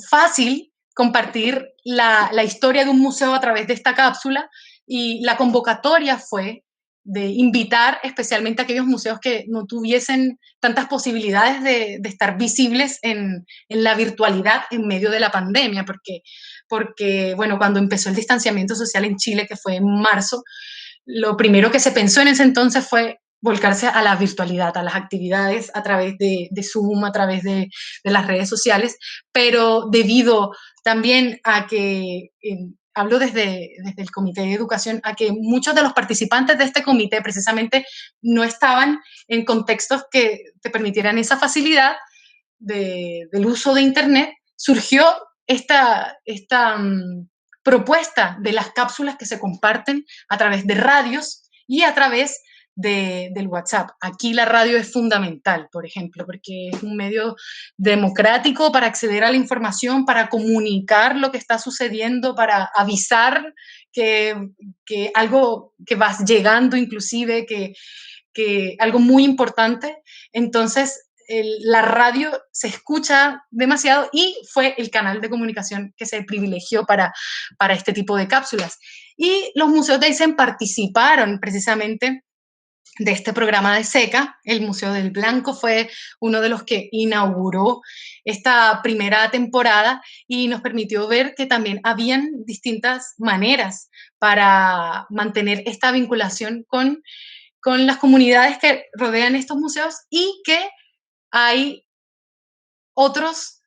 fácil compartir la historia de un museo a través de esta cápsula, y la convocatoria fue de invitar especialmente a aquellos museos que no tuviesen tantas posibilidades de estar visibles en la virtualidad en medio de la pandemia, porque, bueno, cuando empezó el distanciamiento social en Chile, que fue en marzo, lo primero que se pensó en ese entonces fue volcarse a la virtualidad, a las actividades a través de Zoom, a través de las redes sociales, pero debido también a que, hablo desde el Comité de Educación, a que muchos de los participantes de este comité precisamente no estaban en contextos que te permitieran esa facilidad del uso de Internet, surgió esta propuesta de las cápsulas que se comparten a través de radios y a través del WhatsApp. Aquí la radio es fundamental, por ejemplo, porque es un medio democrático para acceder a la información, para comunicar lo que está sucediendo, para avisar que algo que vas llegando, inclusive, que algo muy importante. Entonces, la radio se escucha demasiado y fue el canal de comunicación que se privilegió para este tipo de cápsulas. Y los museos de Aysén participaron precisamente de este programa de SECA. El Museo del Blanco fue uno de los que inauguró esta primera temporada y nos permitió ver que también habían distintas maneras para mantener esta vinculación con las comunidades que rodean estos museos, y que hay otras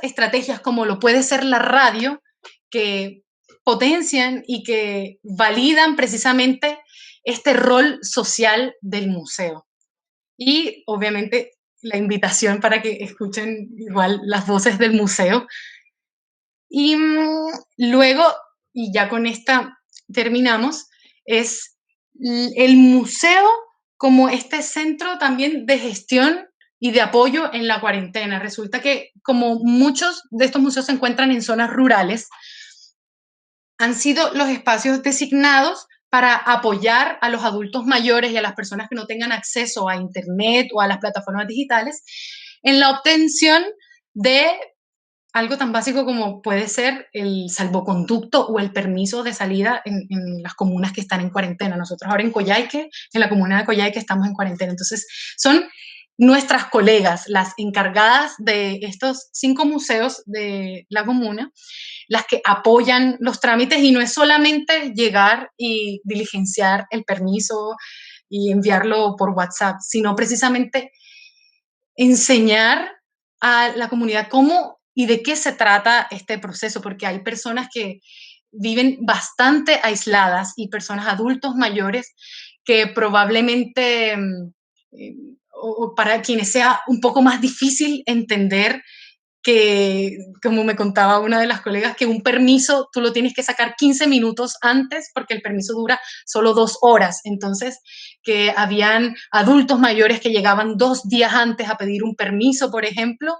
estrategias, como lo puede ser la radio, que potencian y que validan precisamente este rol social del museo. Y obviamente la invitación para que escuchen igual las voces del museo. Y luego, y ya con esta terminamos, es el museo como este centro también de gestión y de apoyo en la cuarentena. Resulta que como muchos de estos museos se encuentran en zonas rurales, han sido los espacios designados para apoyar a los adultos mayores y a las personas que no tengan acceso a Internet o a las plataformas digitales en la obtención de algo tan básico como puede ser el salvoconducto o el permiso de salida en las comunas que están en cuarentena. Nosotros ahora en Coyhaique, en la comuna de Coyhaique, estamos en cuarentena. Entonces, son nuestras colegas, las encargadas de estos 5 museos de la comuna, las que apoyan los trámites, y no es solamente llegar y diligenciar el permiso y enviarlo por WhatsApp, sino precisamente enseñar a la comunidad cómo y de qué se trata este proceso, porque hay personas que viven bastante aisladas y personas adultos mayores que probablemente o para quienes sea un poco más difícil entender que, como me contaba una de las colegas, que un permiso tú lo tienes que sacar 15 minutos antes porque el permiso dura solo 2 horas. Entonces, que habían adultos mayores que llegaban 2 días antes a pedir un permiso, por ejemplo,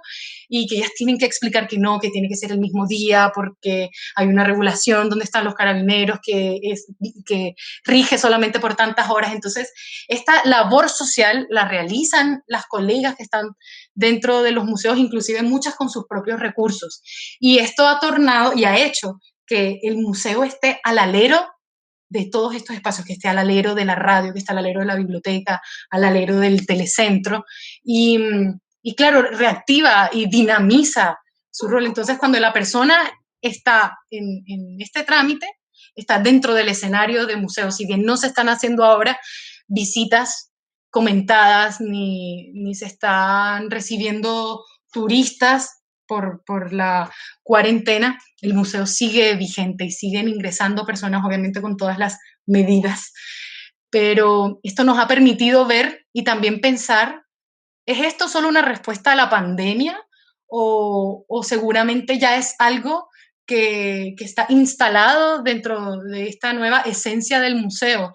y que ellas tienen que explicar que no, que tiene que ser el mismo día porque hay una regulación donde están los carabineros que rige solamente por tantas horas. Entonces, esta labor social la realizan las colegas que están dentro de los museos, inclusive muchas con sus propios recursos. Y esto ha tornado y ha hecho que el museo esté al alero de todos estos espacios, que esté al alero de la radio, que esté al alero de la biblioteca, al alero del telecentro, y, y claro, reactiva y dinamiza su rol. Entonces, cuando la persona está en este trámite, está dentro del escenario de museos, si bien no se están haciendo ahora visitas comentadas, ni se están recibiendo turistas por la cuarentena, el museo sigue vigente y siguen ingresando personas, obviamente con todas las medidas. Pero esto nos ha permitido ver y también pensar, ¿es esto solo una respuesta a la pandemia o seguramente ya es algo que está instalado dentro de esta nueva esencia del museo?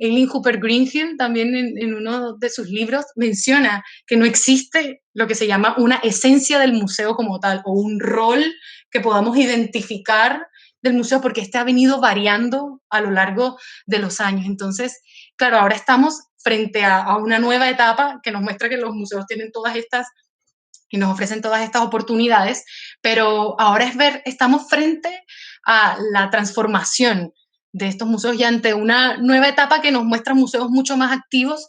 Eileen Hooper Greenhill también en uno de sus libros menciona que no existe lo que se llama una esencia del museo como tal o un rol que podamos identificar del museo porque este ha venido variando a lo largo de los años. Entonces, claro, ahora estamos frente a una nueva etapa que nos muestra que los museos tienen todas estas y nos ofrecen todas estas oportunidades, pero ahora es ver, estamos frente a la transformación de estos museos y ante una nueva etapa que nos muestra museos mucho más activos,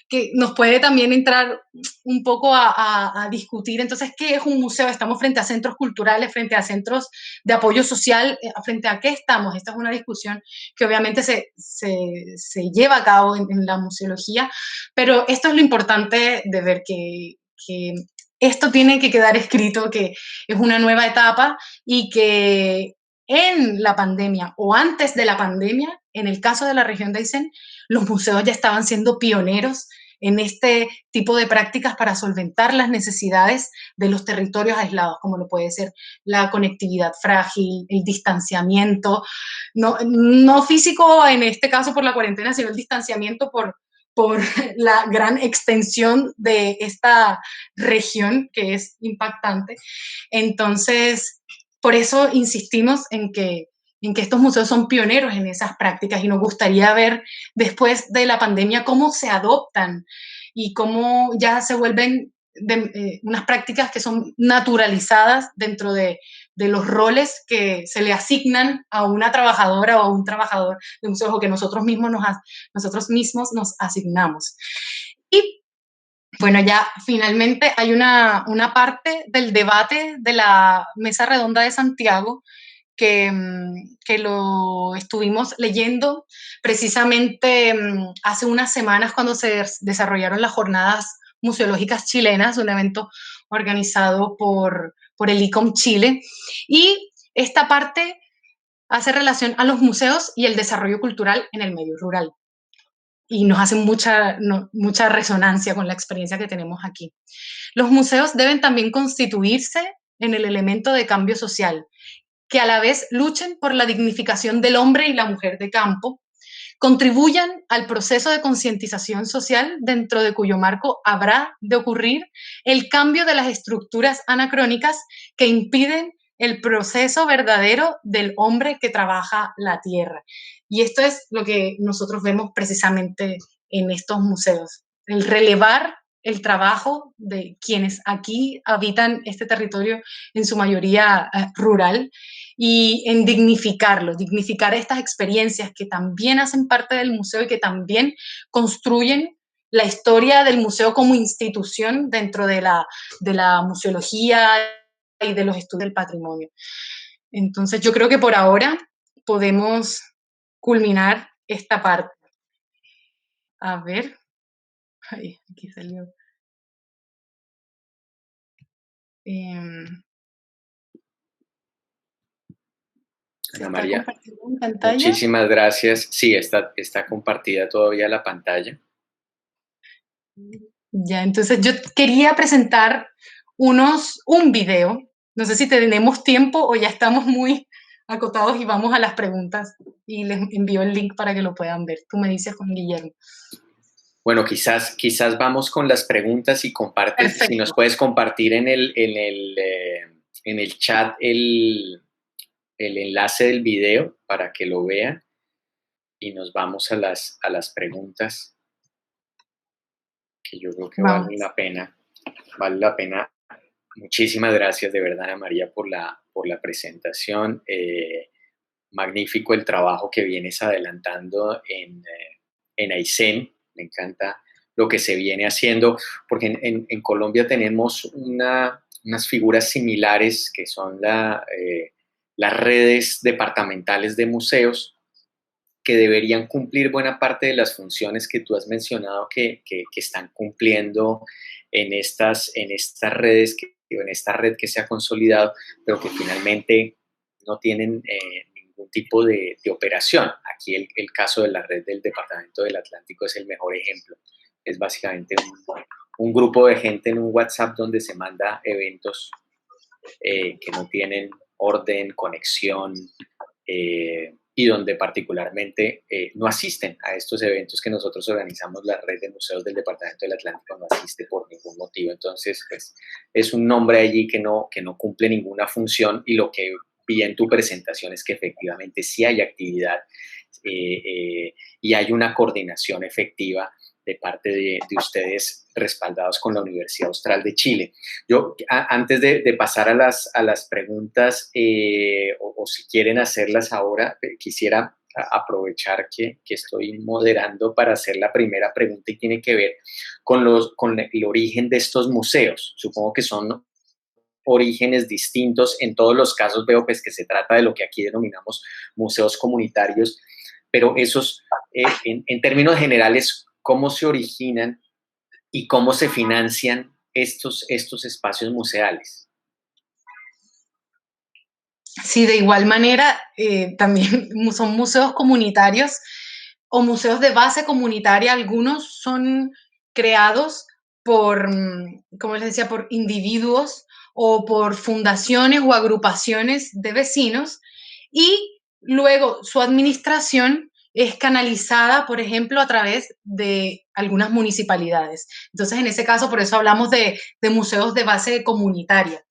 que nos puede también entrar un poco a discutir entonces qué es un museo. Estamos frente a centros culturales, frente a centros de apoyo social, frente a qué estamos. Esta es una discusión que obviamente se lleva a cabo en la museología, pero esto es lo importante de ver que esto tiene que quedar escrito, que es una nueva etapa y que en la pandemia o antes de la pandemia, en el caso de la región de Aysén, los museos ya estaban siendo pioneros en este tipo de prácticas para solventar las necesidades de los territorios aislados, como lo puede ser la conectividad frágil, el distanciamiento, no físico en este caso por la cuarentena, sino el distanciamiento por la gran extensión de esta región que es impactante. Entonces, por eso insistimos en que estos museos son pioneros en esas prácticas y nos gustaría ver después de la pandemia cómo se adoptan y cómo ya se vuelven unas prácticas que son naturalizadas dentro de los roles que se le asignan a una trabajadora o a un trabajador de museos o que nosotros mismos nos asignamos. Y bueno, ya finalmente hay una parte del debate de la Mesa Redonda de Santiago que lo estuvimos leyendo precisamente hace unas semanas cuando se desarrollaron las jornadas museológicas chilenas, un evento organizado por el ICOM Chile. Y esta parte hace relación a los museos y el desarrollo cultural en el medio rural. Y nos hace mucha resonancia con la experiencia que tenemos aquí. Los museos deben también constituirse en el elemento de cambio social, que a la vez luchen por la dignificación del hombre y la mujer de campo, contribuyan al proceso de concientización social dentro de cuyo marco habrá de ocurrir el cambio de las estructuras anacrónicas que impiden el proceso verdadero del hombre que trabaja la tierra. Y esto es lo que nosotros vemos precisamente en estos museos, el relevar el trabajo de quienes aquí habitan este territorio en su mayoría rural y en dignificarlo, dignificar estas experiencias que también hacen parte del museo y que también construyen la historia del museo como institución dentro de la museología y de los estudios del patrimonio. Entonces, yo creo que por ahora podemos culminar esta parte. A ver, ay, aquí salió. Ana ¿Está María, compartiendo en pantalla? muchísimas gracias. Sí, está compartida todavía la pantalla. Ya, entonces yo quería presentar un video. No sé si tenemos tiempo o ya estamos muy acotados y vamos a las preguntas y les envío el link para que lo puedan ver. Tú me dices, Juan Guillermo. Bueno, quizás vamos con las preguntas y compartes, si nos Perfecto. puedes compartir en el chat el enlace del video para que lo vean y nos vamos a las preguntas que yo creo que Vamos. vale la pena. Muchísimas gracias de verdad, Ana María, por la presentación. Magnífico el trabajo que vienes adelantando en Aysén. Me encanta lo que se viene haciendo, porque en Colombia tenemos unas figuras similares que son las redes departamentales de museos que deberían cumplir buena parte de las funciones que tú has mencionado que están cumpliendo en estas redes, en esta red que se ha consolidado, pero que finalmente no tienen ningún tipo de operación. Aquí el caso de la red del Departamento del Atlántico es el mejor ejemplo. Es básicamente un grupo de gente en un WhatsApp donde se manda eventos que no tienen orden, conexión, y donde particularmente no asisten a estos eventos que nosotros organizamos. La red de museos del Departamento del Atlántico no asiste por ningún motivo. Entonces, pues, es un nombre allí que no cumple ninguna función, y lo que vi en tu presentación es que efectivamente sí hay actividad y hay una coordinación efectiva de parte de ustedes, respaldados con la Universidad Austral de Chile. Yo, antes de pasar a las preguntas, o si quieren hacerlas ahora, quisiera aprovechar que estoy moderando para hacer la primera pregunta, y tiene que ver con el origen de estos museos. Supongo que son orígenes distintos. En todos los casos veo pues que se trata de lo que aquí denominamos museos comunitarios, pero esos, en términos generales, ¿cómo se originan y cómo se financian estos espacios museales? Sí, de igual manera, también son museos comunitarios o museos de base comunitaria. Algunos son creados por, como les decía, por individuos o por fundaciones o agrupaciones de vecinos, y luego su administración es canalizada, por ejemplo, a través de algunas municipalidades. Entonces, en ese caso, por eso hablamos de museos de base comunitaria.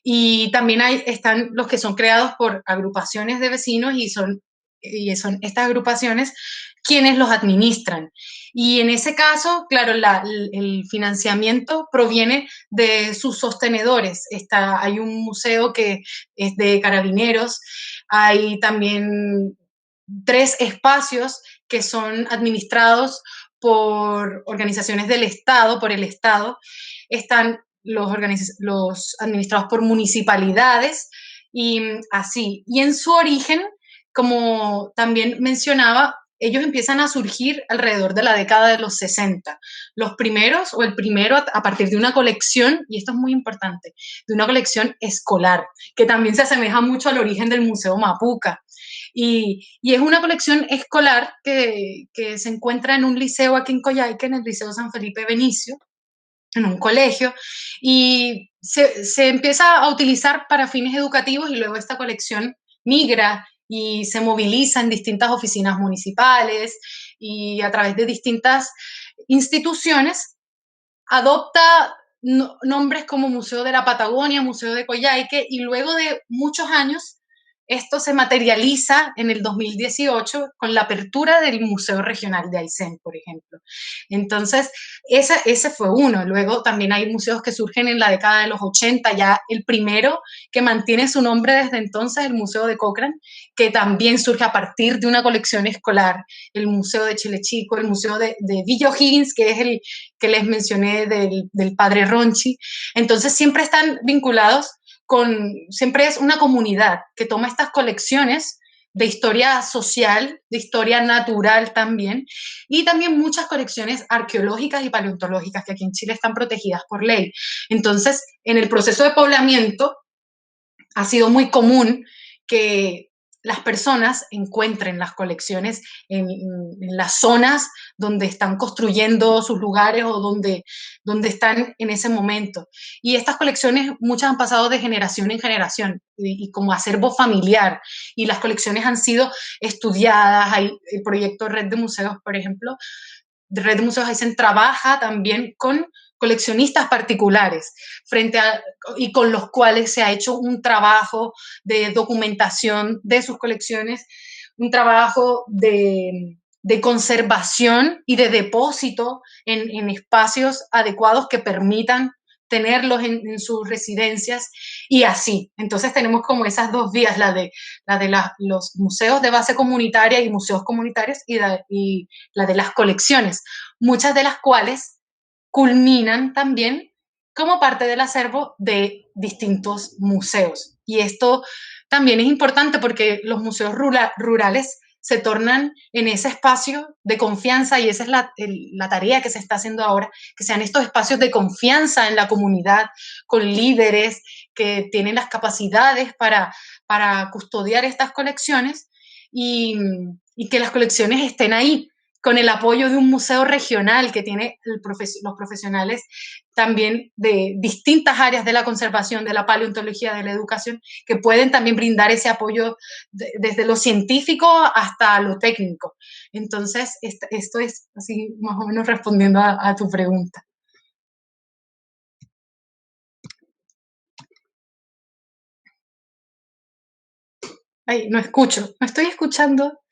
Y también están los que son creados por agrupaciones de vecinos, y son estas agrupaciones quienes los administran. Y en ese caso, claro, el financiamiento proviene de sus sostenedores. Hay un museo que es de Carabineros, hay también 3 espacios que son administrados por organizaciones del Estado, por el Estado. Están los administrados por municipalidades y así. Y en su origen, como también mencionaba, ellos empiezan a surgir alrededor de la década de los 60. Los primeros, o el primero, a partir de una colección, y esto es muy importante, de una colección escolar, que también se asemeja mucho al origen del Museo Mapuca. Y es una colección escolar que se encuentra en un liceo aquí en Coyhaique, en el Liceo San Felipe Benicio, en un colegio, y se empieza a utilizar para fines educativos, y luego esta colección migra y se moviliza en distintas oficinas municipales y a través de distintas instituciones. Adopta nombres como Museo de la Patagonia, Museo de Coyhaique, y luego de muchos años esto se materializa en el 2018 con la apertura del Museo Regional de Aysén, por ejemplo. Entonces, ese fue uno. Luego también hay museos que surgen en la década de los 80, ya el primero que mantiene su nombre desde entonces, el Museo de Cochrane, que también surge a partir de una colección escolar, el Museo de Chile Chico, el Museo de Villa O'Higgins, que es el que les mencioné del padre Ronchi. Entonces, siempre están vinculados siempre es una comunidad que toma estas colecciones de historia social, de historia natural también, y también muchas colecciones arqueológicas y paleontológicas que aquí en Chile están protegidas por ley. Entonces, en el proceso de poblamiento ha sido muy común que las personas encuentren las colecciones en las zonas donde están construyendo sus lugares o donde están en ese momento. Y estas colecciones, muchas han pasado de generación en generación y como acervo familiar. Y las colecciones han sido estudiadas. Hay el proyecto Red de Museos, por ejemplo, de Red de Museos Aysén trabaja también con coleccionistas particulares y con los cuales se ha hecho un trabajo de documentación de sus colecciones, un trabajo de conservación y de depósito en espacios adecuados que permitan tenerlos en sus residencias y así. Entonces tenemos como esas dos vías, los museos de base comunitaria y museos comunitarios y la de las colecciones, muchas de las cuales culminan también como parte del acervo de distintos museos. Y esto también es importante porque los museos rurales se tornan en ese espacio de confianza y esa es la tarea que se está haciendo ahora, que sean estos espacios de confianza en la comunidad, con líderes que tienen las capacidades para custodiar estas colecciones y que las colecciones estén ahí, con el apoyo de un museo regional que tiene los profesionales también de distintas áreas de la conservación, de la paleontología, de la educación, que pueden también brindar ese apoyo desde lo científico hasta lo técnico. Entonces, esto es así más o menos respondiendo a tu pregunta. Ay, no escucho, no estoy escuchando.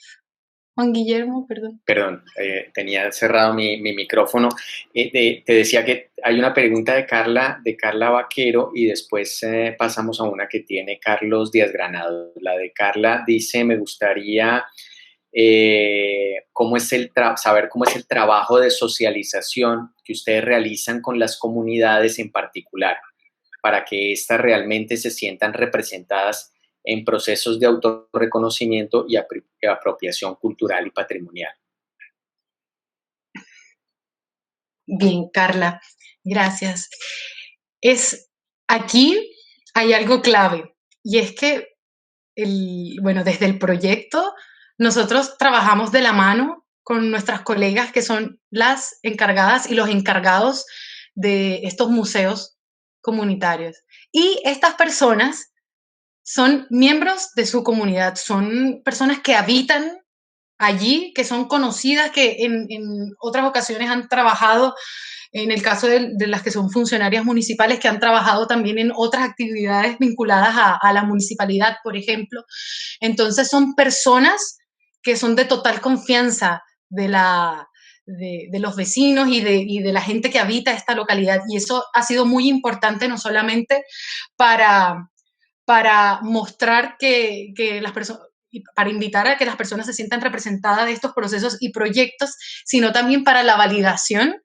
Juan Guillermo, perdón. Perdón, tenía cerrado mi micrófono. Te decía que hay una pregunta de Carla Vaquero y después pasamos a una que tiene Carlos Díaz Granado. La de Carla dice, me gustaría saber cómo es el trabajo de socialización que ustedes realizan con las comunidades en particular, para que éstas realmente se sientan representadas en procesos de autorreconocimiento y apropiación cultural y patrimonial. Bien, Carla, gracias. Aquí hay algo clave y es que, desde el proyecto nosotros trabajamos de la mano con nuestras colegas que son las encargadas y los encargados de estos museos comunitarios. Y estas personas son miembros de su comunidad, son personas que habitan allí, que son conocidas, que en otras ocasiones han trabajado, en el caso de las que son funcionarias municipales, que han trabajado también en otras actividades vinculadas a la municipalidad, por ejemplo. Entonces son personas que son de total confianza de los vecinos y de la gente que habita esta localidad. Y eso ha sido muy importante no solamente para mostrar que las personas, para invitar a que las personas se sientan representadas de estos procesos y proyectos, sino también para la validación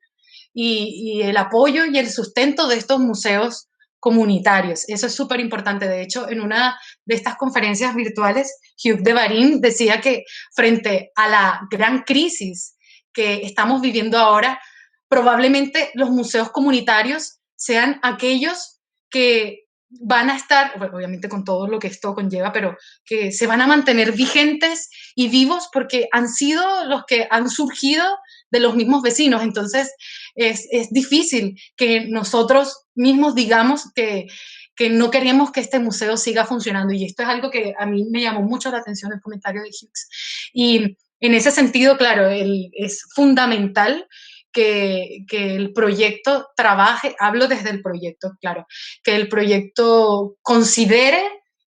y el apoyo y el sustento de estos museos comunitarios. Eso es súper importante. De hecho, en una de estas conferencias virtuales, Hugh de Barin decía que frente a la gran crisis que estamos viviendo ahora, probablemente los museos comunitarios sean aquellos que van a estar, bueno, obviamente con todo lo que esto conlleva, pero que se van a mantener vigentes y vivos porque han sido los que han surgido de los mismos vecinos. Entonces, es difícil que nosotros mismos digamos que no queremos que este museo siga funcionando. Y esto es algo que a mí me llamó mucho la atención el comentario de Hughes. Y en ese sentido, claro, es fundamental que el proyecto trabaje, hablo desde el proyecto, claro, que el proyecto considere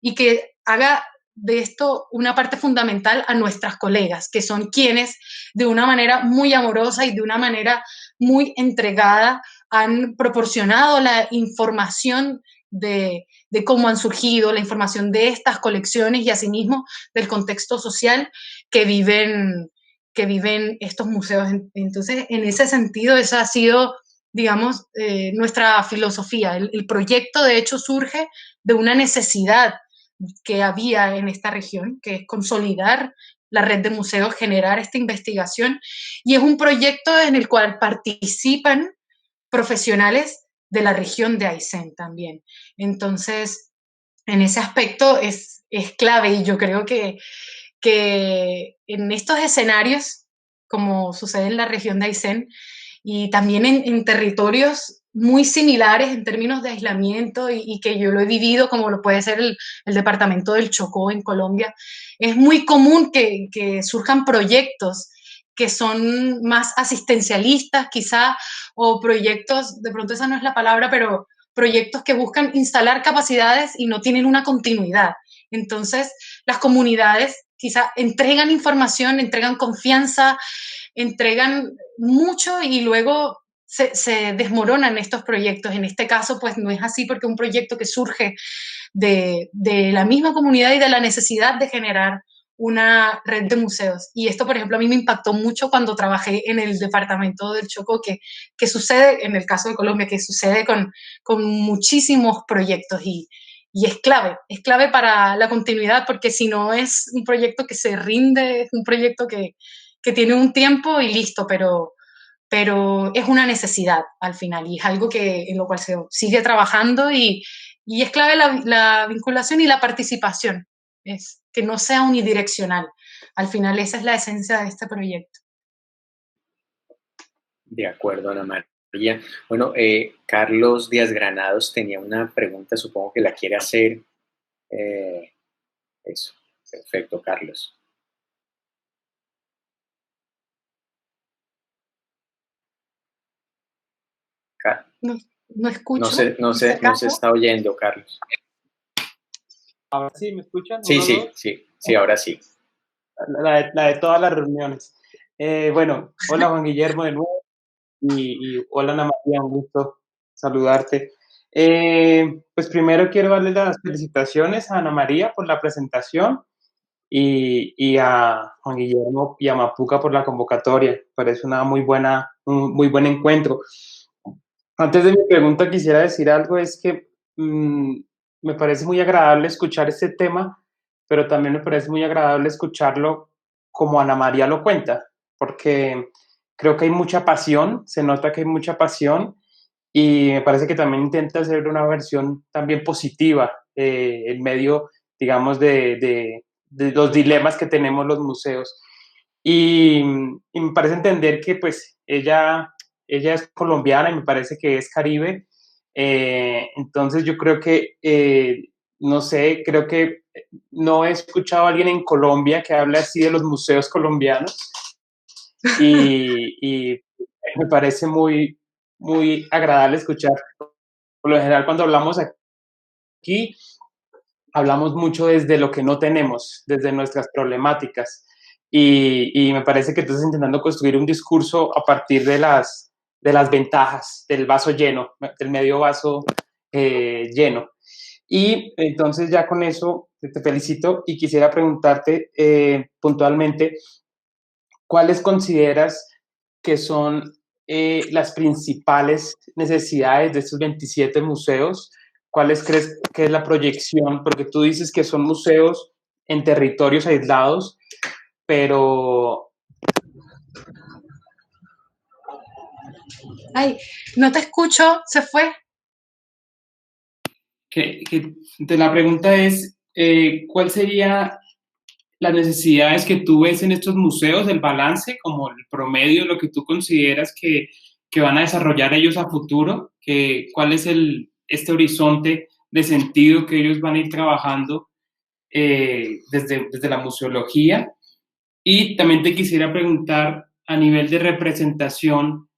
y que haga de esto una parte fundamental a nuestras colegas, que son quienes de una manera muy amorosa y de una manera muy entregada han proporcionado la información de cómo han surgido, la información de estas colecciones y asimismo del contexto social que viven estos museos. Entonces, en ese sentido, esa ha sido, digamos, nuestra filosofía. El proyecto, de hecho, surge de una necesidad que había en esta región, que es consolidar la red de museos, generar esta investigación, y es un proyecto en el cual participan profesionales de la región de Aysén también. Entonces, en ese aspecto es clave y yo creo que en estos escenarios, como sucede en la región de Aysén, y también en territorios muy similares en términos de aislamiento y que yo lo he vivido, como lo puede ser el departamento del Chocó en Colombia, es muy común que surjan proyectos que son más asistencialistas quizá, o proyectos, de pronto esa no es la palabra, pero proyectos que buscan instalar capacidades y no tienen una continuidad. Entonces, las comunidades quizá entregan información, entregan confianza, entregan mucho y luego se desmoronan estos proyectos. En este caso, pues no es así porque un proyecto que surge de la misma comunidad y de la necesidad de generar una red de museos. Y esto, por ejemplo, a mí me impactó mucho cuando trabajé en el departamento del Chocó, que sucede, en el caso de Colombia, que sucede con muchísimos proyectos y es clave para la continuidad, porque si no es un proyecto que se rinde, es un proyecto que tiene un tiempo y listo, pero es una necesidad al final y es algo en lo cual se sigue trabajando y es clave la vinculación y la participación, es que no sea unidireccional. Al final esa es la esencia de este proyecto. De acuerdo, Ana María. Bueno, Carlos Díaz Granados tenía una pregunta, supongo que la quiere hacer. Eso, perfecto, Carlos. No escucho. No se está oyendo, Carlos. Ahora sí, ¿me escuchan? Sí, ahora sí. La de todas las reuniones. Bueno, hola Juan Guillermo de nuevo y hola Ana María, un gusto saludarte. Pues primero quiero darle las felicitaciones a Ana María por la presentación y a Juan Guillermo y a Mapuca por la convocatoria. Parece un muy buen encuentro. Antes de mi pregunta quisiera decir algo, es que me parece muy agradable escuchar este tema, pero también me parece muy agradable escucharlo como Ana María lo cuenta, porque creo que hay mucha pasión, se nota que hay mucha pasión y me parece que también intenta hacer una versión también positiva en medio, digamos, de los dilemas que tenemos los museos. Y me parece entender que pues ella es colombiana y me parece que es caribe. Entonces yo creo que, no sé, creo que no he escuchado a alguien en Colombia que hable así de los museos colombianos y me parece muy agradable escuchar. Por lo general cuando hablamos aquí, hablamos mucho desde lo que no tenemos, desde nuestras problemáticas. Y me parece que tú estás intentando construir un discurso a partir de las ventajas del vaso lleno, del medio vaso lleno. Y entonces ya con eso te felicito y quisiera preguntarte puntualmente, ¿cuáles consideras que son las principales necesidades de estos 27 museos? ¿Cuáles crees que es la proyección? Porque tú dices que son museos en territorios aislados, pero... Ay, no te escucho, se fue. La pregunta es, ¿cuál sería las necesidades que tú ves en estos museos, el balance, como el promedio, lo que tú consideras que van a desarrollar ellos a futuro? ¿Cuál es este horizonte de sentido que ellos van a ir trabajando desde la museología? Y también te quisiera preguntar, a nivel de representación,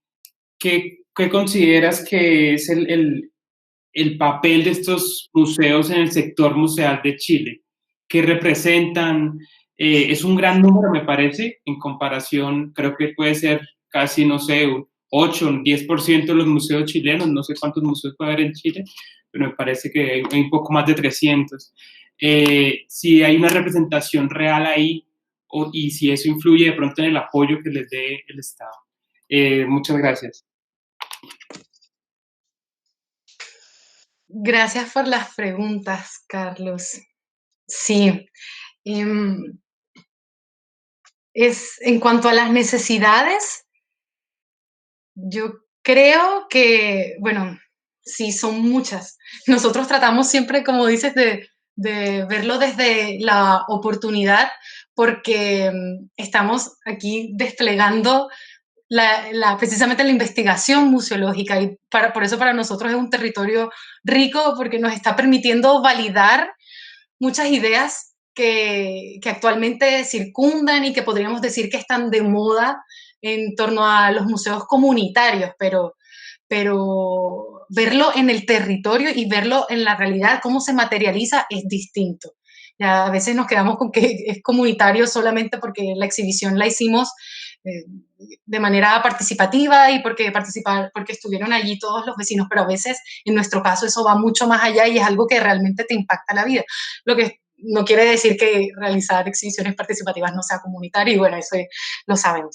¿qué consideras que es el papel de estos museos en el sector museal de Chile? qué representan. Es un gran número, me parece, en comparación, creo que puede ser casi, no sé, 8 o 10% de los museos chilenos, no sé cuántos museos puede haber en Chile, pero me parece que hay un poco más de 300. Si hay una representación real ahí y si eso influye de pronto en el apoyo que les dé el Estado. Muchas gracias. Gracias por las preguntas, Carlos. Sí. En cuanto a las necesidades, yo creo que, bueno, sí, son muchas. Nosotros tratamos siempre, como dices, de verlo desde la oportunidad, porque estamos aquí desplegando precisamente la investigación museológica, y por eso para nosotros es un territorio rico, porque nos está permitiendo validar muchas ideas que actualmente circundan y que podríamos decir que están de moda en torno a los museos comunitarios, pero verlo en el territorio y verlo en la realidad, cómo se materializa, es distinto. Ya a veces nos quedamos con que es comunitario solamente porque la exhibición la hicimos de manera participativa y porque estuvieron allí todos los vecinos, pero a veces en nuestro caso eso va mucho más allá y es algo que realmente te impacta la vida. Lo que no quiere decir que realizar exhibiciones participativas no sea comunitario, y bueno, eso lo sabemos.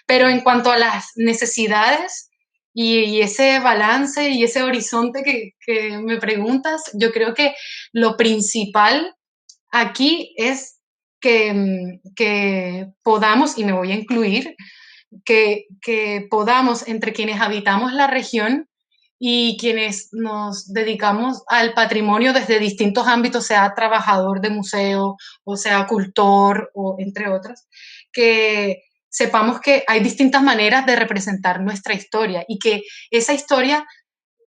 Pero en cuanto a las necesidades y ese balance y ese horizonte que me preguntas, yo creo que lo principal aquí es que podamos, y me voy a incluir, que podamos, entre quienes habitamos la región y quienes nos dedicamos al patrimonio desde distintos ámbitos, sea trabajador de museo o sea cultor o entre otros, que sepamos que hay distintas maneras de representar nuestra historia y que esa historia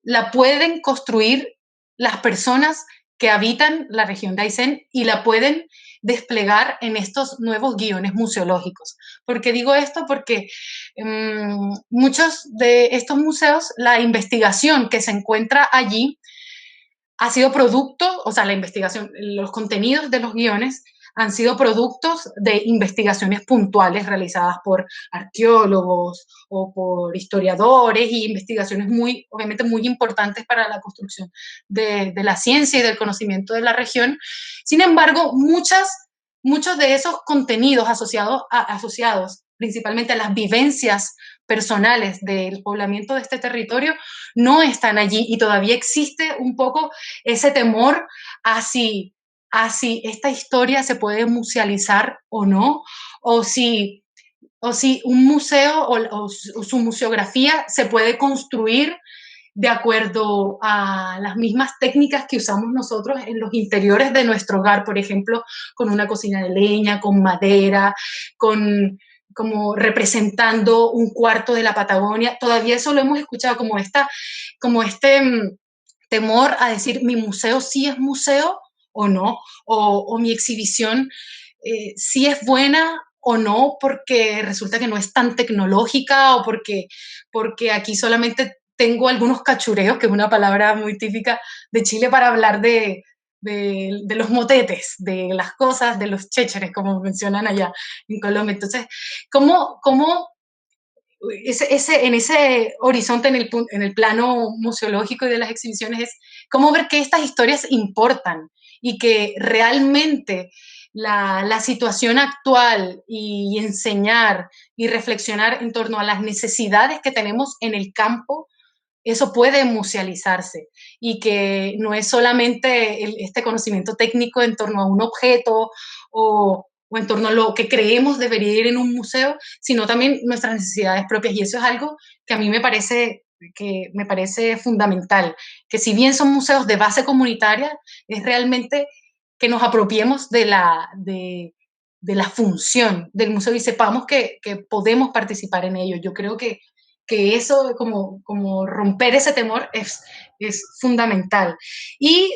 la pueden construir las personas que habitan la región de Aysén y la pueden desplegar en estos nuevos guiones museológicos. ¿Por qué digo esto? Porque muchos de estos museos, la investigación que se encuentra allí ha sido producto, o sea, la investigación, los contenidos de los guiones han sido productos de investigaciones puntuales realizadas por arqueólogos o por historiadores, y investigaciones obviamente muy importantes para la construcción de la ciencia y del conocimiento de la región. Sin embargo, muchos de esos contenidos asociados principalmente a las vivencias personales del poblamiento de este territorio no están allí, y todavía existe un poco ese temor a si esta historia se puede musealizar o no, o si un museo o su museografía se puede construir de acuerdo a las mismas técnicas que usamos nosotros en los interiores de nuestro hogar, por ejemplo, con una cocina de leña, con madera, como representando un cuarto de la Patagonia. Todavía eso lo hemos escuchado como este temor a decir mi museo sí es museo o no, o mi exhibición sí es buena o no, porque resulta que no es tan tecnológica, o porque aquí solamente tengo algunos cachureos, que es una palabra muy típica de Chile para hablar de los motetes, de las cosas, de los chécheres, como mencionan allá en Colombia. Entonces, ¿cómo en ese horizonte, en el plano museológico y de las exhibiciones, es cómo ver que estas historias importan y que realmente la situación actual, y enseñar y reflexionar en torno a las necesidades que tenemos en el campo, eso puede musealizarse, y que no es solamente este conocimiento técnico en torno a un objeto o en torno a lo que creemos debería ir en un museo, sino también nuestras necesidades propias. Y eso es algo que a mí me parece fundamental, que si bien son museos de base comunitaria, es realmente que nos apropiemos de la función del museo y sepamos que podemos participar en ello. Yo creo que eso, como romper ese temor, es fundamental. Y,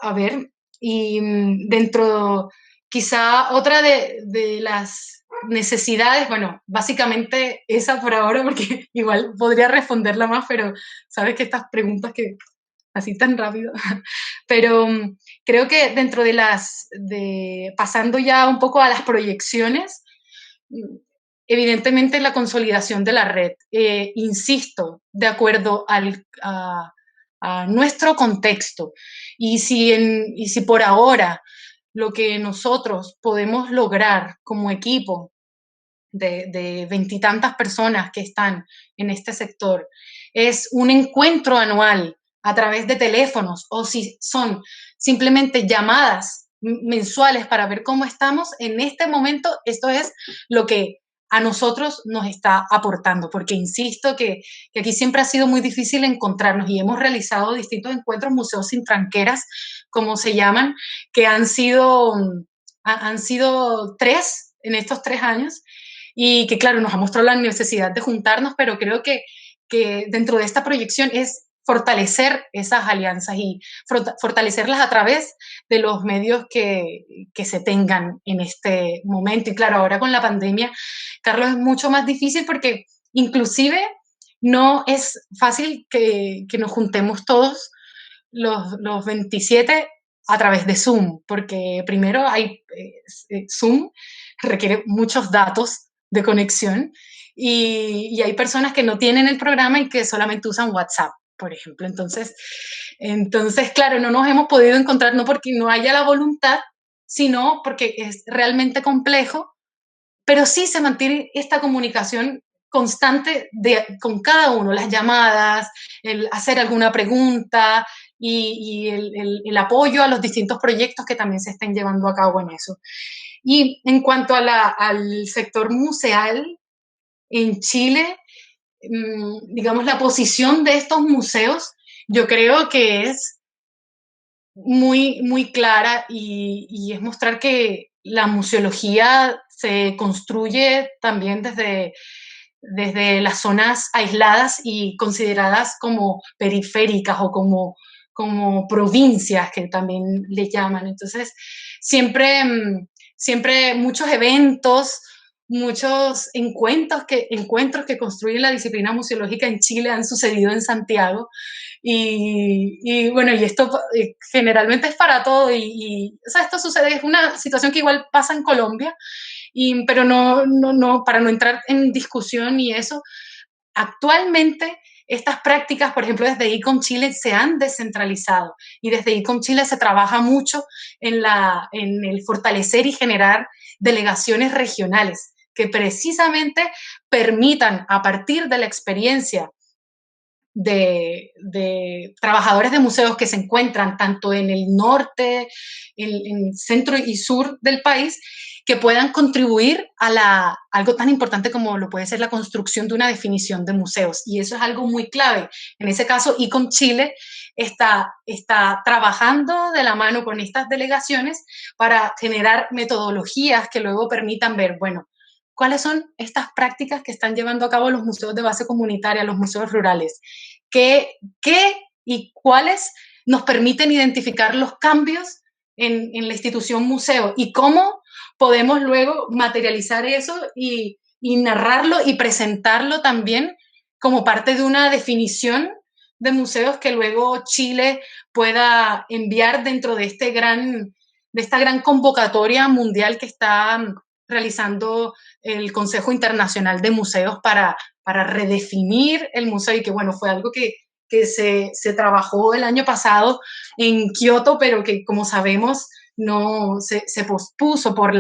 a ver, dentro, quizá otra de las necesidades, bueno, básicamente esa por ahora, porque igual podría responderla más, pero sabes que estas preguntas que así tan rápido, Pero creo que dentro de pasando ya un poco a las proyecciones, evidentemente la consolidación de la red, insisto, de acuerdo a nuestro contexto. Y si por ahora lo que nosotros podemos lograr como equipo de veintitantas personas que están en este sector es un encuentro anual a través de teléfonos, o si son simplemente llamadas mensuales para ver cómo estamos, en este momento esto es lo que a nosotros nos está aportando, porque insisto que aquí siempre ha sido muy difícil encontrarnos y hemos realizado distintos encuentros, museos sin tranqueras, como se llaman, que han sido 3 en estos 3 años, y que claro, nos ha mostrado la necesidad de juntarnos, pero creo que dentro de esta proyección es fortalecer esas alianzas y fortalecerlas a través de los medios que se tengan en este momento. Y claro, ahora con la pandemia, Carlos, es mucho más difícil porque inclusive no es fácil que nos juntemos todos los 27 a través de Zoom, porque primero Zoom requiere muchos datos de conexión y hay personas que no tienen el programa y que solamente usan WhatsApp, por ejemplo. Entonces, claro, no nos hemos podido encontrar, no porque no haya la voluntad, sino porque es realmente complejo, pero sí se mantiene esta comunicación constante con cada uno, las llamadas, el hacer alguna pregunta y el apoyo a los distintos proyectos que también se estén llevando a cabo en eso. Y en cuanto al sector museal en Chile, digamos, la posición de estos museos, yo creo que es muy, muy clara y es mostrar que la museología se construye también desde las zonas aisladas y consideradas como periféricas o como provincias, que también le llaman. Entonces, siempre muchos eventos, muchos encuentros que construyen la disciplina museológica en Chile han sucedido en Santiago. Bueno, y esto generalmente es para todo, o sea, esto sucede, es una situación que igual pasa en Colombia, pero para no entrar en discusión y eso, actualmente estas prácticas, por ejemplo, desde ICOM Chile se han descentralizado y desde ICOM Chile se trabaja mucho en el fortalecer y generar delegaciones regionales que precisamente permitan, a partir de la experiencia de trabajadores de museos que se encuentran tanto en el norte, en centro y sur del país, que puedan contribuir a algo tan importante como lo puede ser la construcción de una definición de museos. Y eso es algo muy clave. En ese caso, ICOM Chile está trabajando de la mano con estas delegaciones para generar metodologías que luego permitan ver, bueno, ¿cuáles son estas prácticas que están llevando a cabo los museos de base comunitaria, los museos rurales? ¿Qué y cuáles nos permiten identificar los cambios en la institución museo? ¿Y cómo podemos luego materializar eso y narrarlo y presentarlo también como parte de una definición de museos que luego Chile pueda enviar dentro de esta gran convocatoria mundial que está realizando el Consejo Internacional de Museos para redefinir el museo? Y que, bueno, fue algo que se trabajó el año pasado en Kioto, pero que, como sabemos, no se pospuso por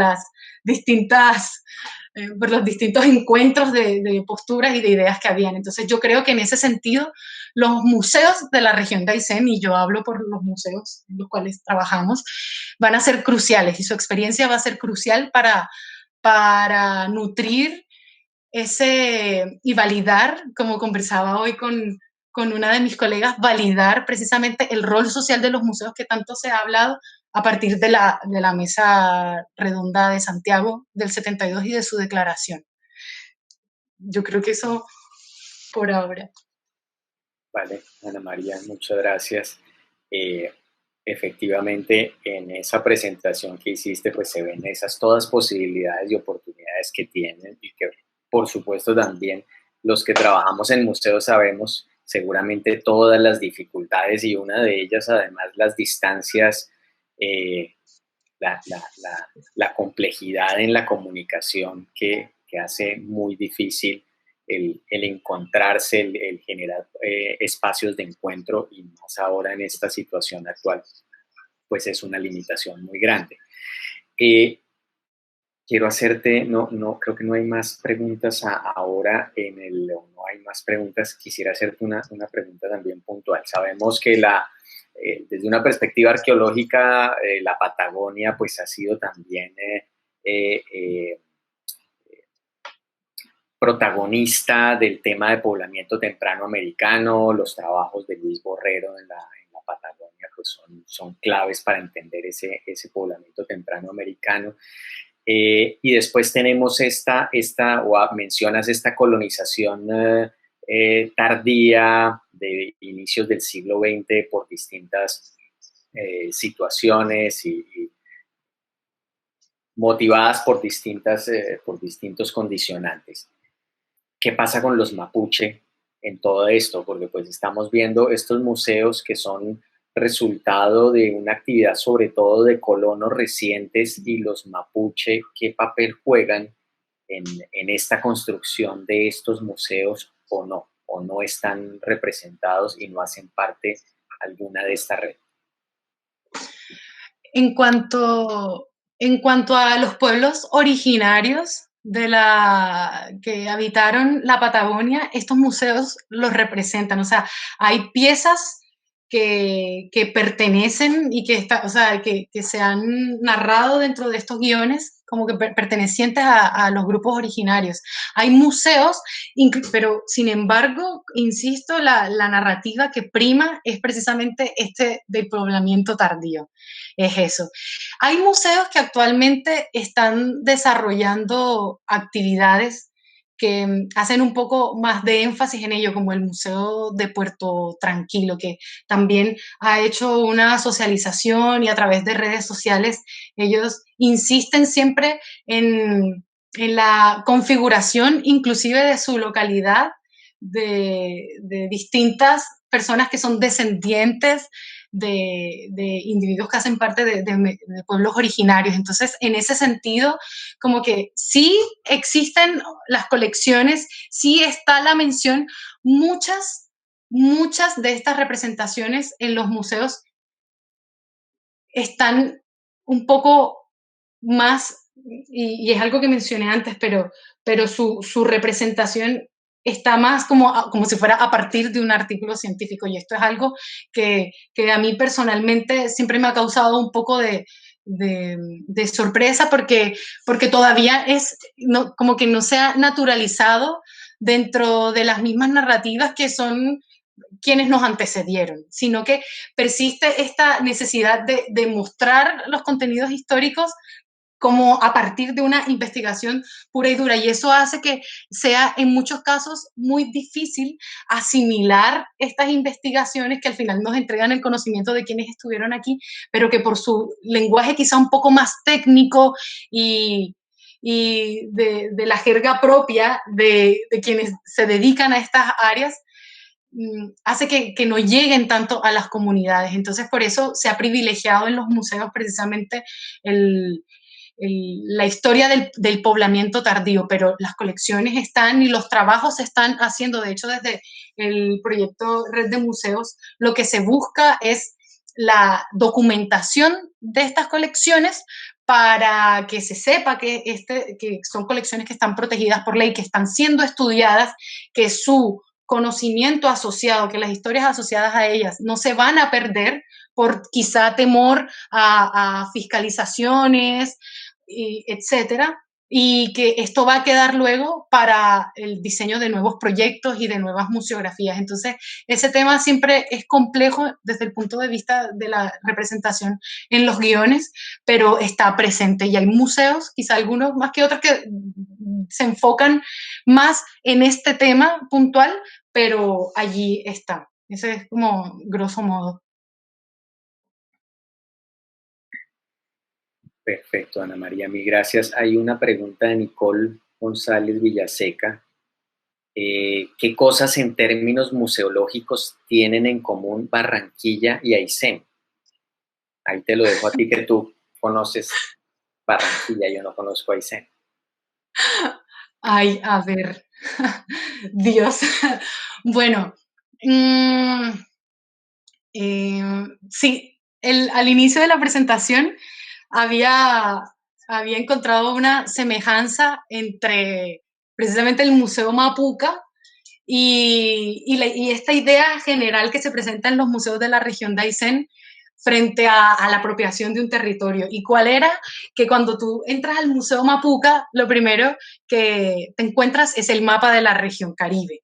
por los distintos encuentros de posturas y de ideas que habían. Entonces, yo creo que en ese sentido, los museos de la región de Aysén, y yo hablo por los museos en los cuales trabajamos, van a ser cruciales y su experiencia va a ser crucial para nutrir y validar, como conversaba hoy con una de mis colegas, validar precisamente el rol social de los museos que tanto se ha hablado a partir de la mesa redonda de Santiago del 72 y de su declaración. Yo creo que eso por ahora. Vale, Ana María, muchas gracias. Efectivamente, en esa presentación que hiciste, pues se ven esas todas posibilidades y oportunidades que tienen y que, por supuesto, también los que trabajamos en museos sabemos seguramente todas las dificultades y una de ellas además las distancias, la complejidad en la comunicación que hace muy difícil el encontrarse, el generar espacios de encuentro, y más ahora en esta situación actual, pues es una limitación muy grande. Quiero hacerte, no, creo que no hay más preguntas ahora no hay más preguntas. Quisiera hacerte una pregunta también puntual. Sabemos que desde una perspectiva arqueológica, la Patagonia pues ha sido también protagonista del tema de poblamiento temprano americano. Los trabajos de Luis Borrero en la Patagonia pues son claves para entender ese poblamiento temprano americano. Y después tenemos mencionas esta colonización tardía de inicios del siglo XX por distintas situaciones y motivadas por distintos condicionantes. ¿Qué pasa con los mapuche en todo esto? Porque pues estamos viendo estos museos que son resultado de una actividad sobre todo de colonos recientes, y los mapuche, ¿qué papel juegan en esta construcción de estos museos o no están representados y no hacen parte alguna de esta red? En cuanto a los pueblos originarios que habitaron la Patagonia, estos museos los representan. O sea, hay piezas que pertenecen y que se han narrado dentro de estos guiones como que pertenecientes a los grupos originarios. Hay museos, pero sin embargo, insisto, la narrativa que prima es precisamente del poblamiento tardío. Es eso. Hay museos que actualmente están desarrollando actividades que hacen un poco más de énfasis en ello, como el Museo de Puerto Tranquilo, que también ha hecho una socialización, y a través de redes sociales ellos insisten siempre en la configuración inclusive de su localidad, de distintas personas que son descendientes de individuos que hacen parte de pueblos originarios. Entonces, en ese sentido, como que sí existen las colecciones, sí está la mención. Muchas de estas representaciones en los museos están un poco más, y es algo que mencioné antes, pero su representación está más como si fuera a partir de un artículo científico, y esto es algo que a mí personalmente siempre me ha causado un poco de sorpresa, porque todavía como que no se ha naturalizado dentro de las mismas narrativas que son quienes nos antecedieron, sino que persiste esta necesidad de mostrar los contenidos históricos como a partir de una investigación pura y dura, y eso hace que sea en muchos casos muy difícil asimilar estas investigaciones que al final nos entregan el conocimiento de quienes estuvieron aquí, pero que por su lenguaje quizá un poco más técnico y de la jerga propia de quienes se dedican a estas áreas, hace que no lleguen tanto a las comunidades. Entonces, por eso se ha privilegiado en los museos precisamente la historia del poblamiento tardío, pero las colecciones están y los trabajos se están haciendo. De hecho, desde el proyecto Red de Museos, lo que se busca es la documentación de estas colecciones para que se sepa que son colecciones que están protegidas por ley, que están siendo estudiadas, que su conocimiento asociado, que las historias asociadas a ellas no se van a perder por quizá temor a fiscalizaciones, etcétera, y que esto va a quedar luego para el diseño de nuevos proyectos y de nuevas museografías. Entonces, ese tema siempre es complejo desde el punto de vista de la representación en los guiones, pero está presente, y hay museos, quizá algunos más que otros, que se enfocan más en este tema puntual, pero allí está. Ese es como grosso modo. Perfecto, Ana María, mil gracias. Hay una pregunta de Nicole González Villaseca ¿qué cosas en términos museológicos tienen en común Barranquilla y Aysén? Ahí te lo dejo a ti, que tú conoces Barranquilla, yo no conozco Aysén. Ay, a ver, Dios. Bueno, sí, al inicio de la presentación había, había encontrado una semejanza entre precisamente el Museo Mapuca y esta idea general que se presenta en los museos de la región de Aysén frente a la apropiación de un territorio. ¿Y cuál era? Que cuando tú entras al Museo Mapuca, lo primero que te encuentras es el mapa de la región Caribe.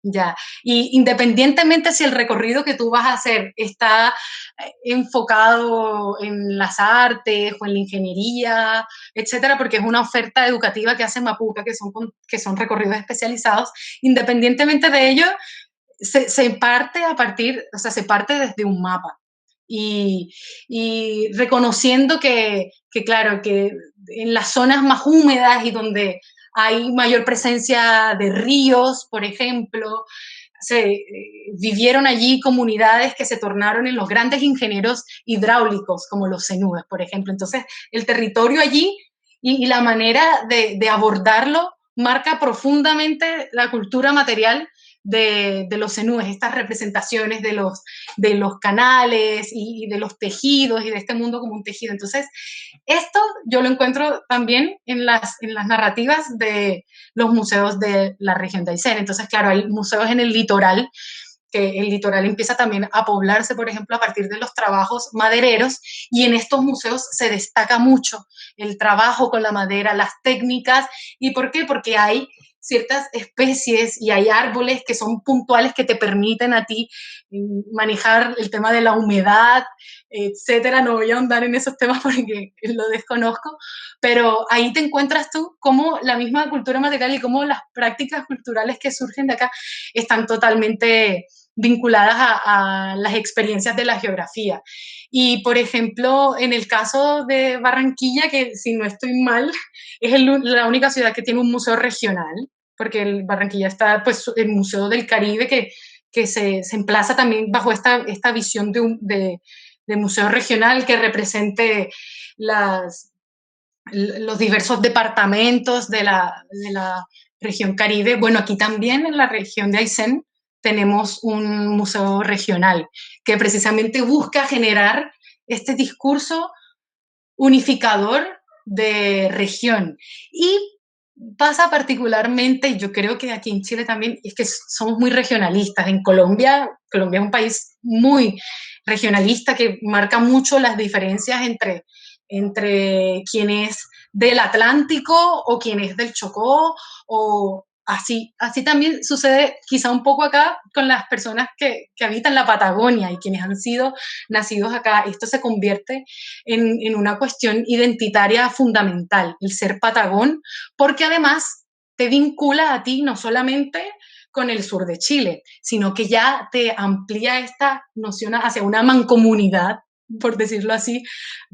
Ya, y independientemente si el recorrido que tú vas a hacer está enfocado en las artes o en la ingeniería, etcétera, porque es una oferta educativa que hace Mapuca, que son recorridos especializados, independientemente de ello, se parte a partir, o sea, se parte desde un mapa. Y reconociendo claro, que en las zonas más húmedas y donde hay mayor presencia de ríos, por ejemplo, vivieron allí comunidades que se tornaron en los grandes ingenieros hidráulicos, como los zenúes, por ejemplo. Entonces, el territorio allí y la manera de abordarlo marca profundamente la cultura material de los zenúes, estas representaciones de los canales y de los tejidos y de este mundo como un tejido. Entonces, esto yo lo encuentro también en las narrativas de los museos de la región de Aysén. Entonces, claro, hay museos en el litoral, que el litoral empieza también a poblarse, por ejemplo, a partir de los trabajos madereros, y en estos museos se destaca mucho el trabajo con la madera, las técnicas. ¿Y por qué? Porque hay ciertas especies y hay árboles que son puntuales que te permiten a ti manejar el tema de la humedad, etcétera. No voy a ahondar en esos temas porque lo desconozco, pero ahí te encuentras tú cómo la misma cultura material y cómo las prácticas culturales que surgen de acá están totalmente vinculadas a las experiencias de la geografía. Y, por ejemplo, en el caso de Barranquilla, que si no estoy mal, es la única ciudad que tiene un museo regional, porque en Barranquilla está pues, el Museo del Caribe, que se emplaza también bajo esta visión de museo regional que represente los diversos departamentos de la región Caribe. Bueno, aquí también en la región de Aysén tenemos un museo regional que precisamente busca generar este discurso unificador de región. Y pasa particularmente, y yo creo que aquí en Chile también, es que somos muy regionalistas. En Colombia es un país muy regionalista que marca mucho las diferencias entre quien es del Atlántico o quien es del Chocó, o así también sucede quizá un poco acá con las personas que habitan la Patagonia y quienes han sido nacidos acá. Esto se convierte en una cuestión identitaria fundamental, el ser patagón, porque además te vincula a ti no solamente con el sur de Chile, sino que ya te amplía esta noción hacia una mancomunidad, por decirlo así,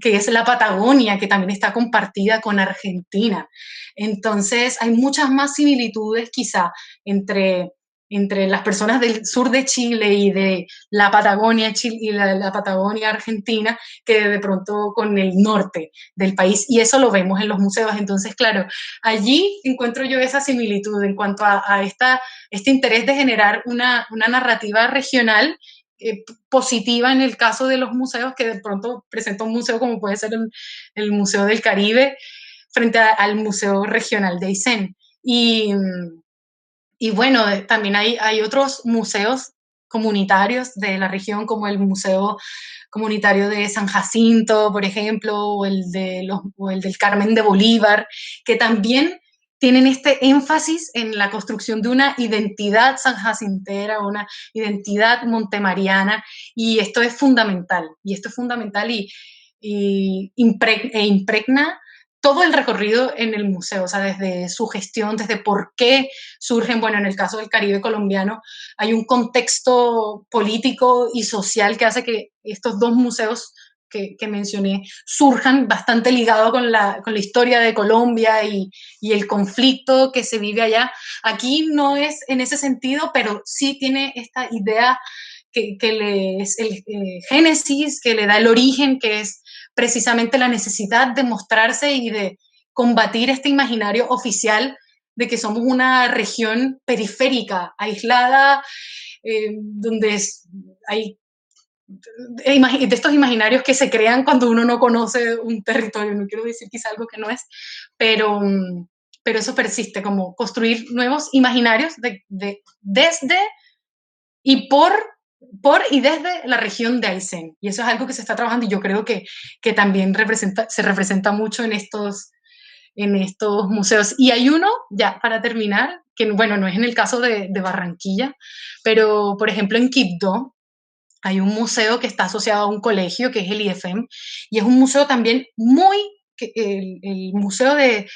que es la Patagonia, que también está compartida con Argentina. Entonces, hay muchas más similitudes quizá entre las personas del sur de Chile y de la Patagonia y la Patagonia Argentina, que de pronto con el norte del país, y eso lo vemos en los museos. Entonces, claro, allí encuentro yo esa similitud en cuanto a este interés de generar una narrativa regional positiva en el caso de los museos, que de pronto presenta un museo como puede ser el Museo del Caribe frente al Museo Regional de Aysén. Y bueno, también hay otros museos comunitarios de la región, como el Museo Comunitario de San Jacinto, por ejemplo, o el del Carmen de Bolívar, que también tienen este énfasis en la construcción de una identidad sanjacintera, una identidad montemariana, y esto es fundamental, e impregna todo el recorrido en el museo, o sea, desde su gestión, desde por qué surgen. Bueno, en el caso del Caribe colombiano hay un contexto político y social que hace que estos dos museos que mencioné surjan bastante ligados con la historia de Colombia y el conflicto que se vive allá. Aquí no es en ese sentido, pero sí tiene esta idea que le es el génesis, que le da el origen, que es precisamente la necesidad de mostrarse y de combatir este imaginario oficial de que somos una región periférica, aislada, donde hay de estos imaginarios que se crean cuando uno no conoce un territorio. No quiero decir quizá algo que no es, pero eso persiste, como construir nuevos imaginarios desde y por y desde la región de Aysén. Y eso es algo que se está trabajando y yo creo que también se representa mucho en estos museos. Y hay uno, ya para terminar, que bueno, no es en el caso de Barranquilla, pero por ejemplo en Quibdó hay un museo que está asociado a un colegio, que es el IFEM, y es un museo también el museo de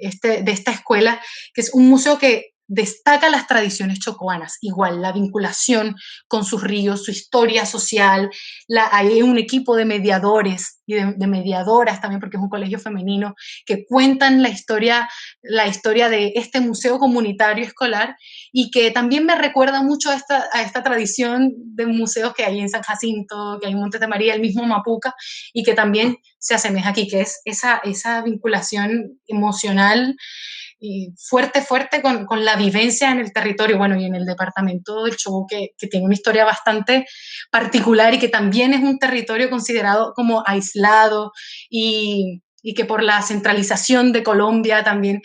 esta escuela, que es un museo que destaca las tradiciones chocoanas, igual la vinculación con sus ríos, su historia social, hay un equipo de mediadores y de mediadoras también, porque es un colegio femenino, que cuentan la historia de este museo comunitario escolar y que también me recuerda mucho a esta tradición de museos que hay en San Jacinto, que hay en Montes de María, el mismo Mapuca, y que también se asemeja aquí, que es esa vinculación emocional y fuerte con la vivencia en el territorio, bueno, y en el departamento del Chocó, que tiene una historia bastante particular y que también es un territorio considerado como aislado y que por la centralización de Colombia también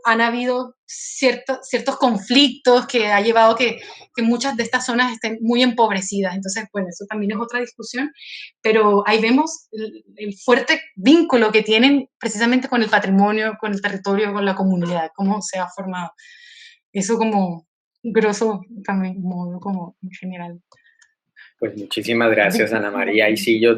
han habido ciertos conflictos que ha llevado que muchas de estas zonas estén muy empobrecidas. Entonces, bueno, eso también es otra discusión, pero ahí vemos el fuerte vínculo que tienen precisamente con el patrimonio, con el territorio, con la comunidad, cómo se ha formado. Eso como grosso también, modo como en general. Pues muchísimas gracias, Ana María. Y sí, yo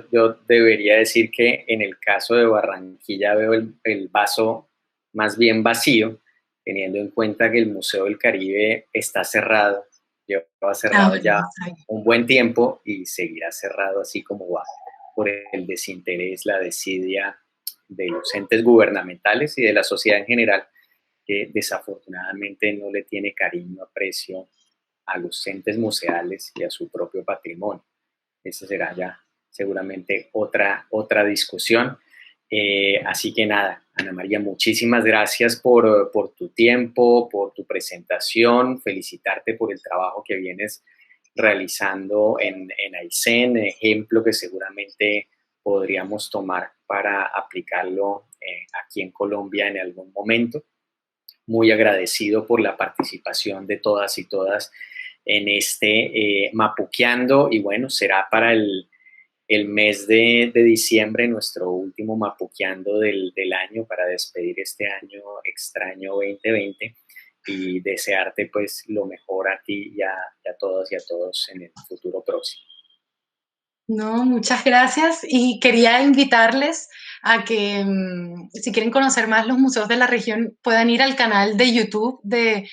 debería decir que en el caso de Barranquilla veo el vaso más bien vacío, teniendo en cuenta que el Museo del Caribe está cerrado, lleva cerrado ya un buen tiempo y seguirá cerrado así como va, por el desinterés, la desidia de los entes gubernamentales y de la sociedad en general, que desafortunadamente no le tiene cariño, aprecio a los entes museales y a su propio patrimonio. Esa será ya seguramente otra discusión. Así que nada, Ana María, muchísimas gracias por tu tiempo, por tu presentación, felicitarte por el trabajo que vienes realizando en Aysén, ejemplo que seguramente podríamos tomar para aplicarlo aquí en Colombia en algún momento. Muy agradecido por la participación de todas y todas en este Mapuqueando, y bueno, será para el mes de diciembre nuestro último Mapuqueando del año, para despedir este año extraño 2020 y desearte pues lo mejor a ti y a todas y a todos en el futuro próximo. No, muchas gracias, y quería invitarles a que si quieren conocer más los museos de la región puedan ir al canal de YouTube de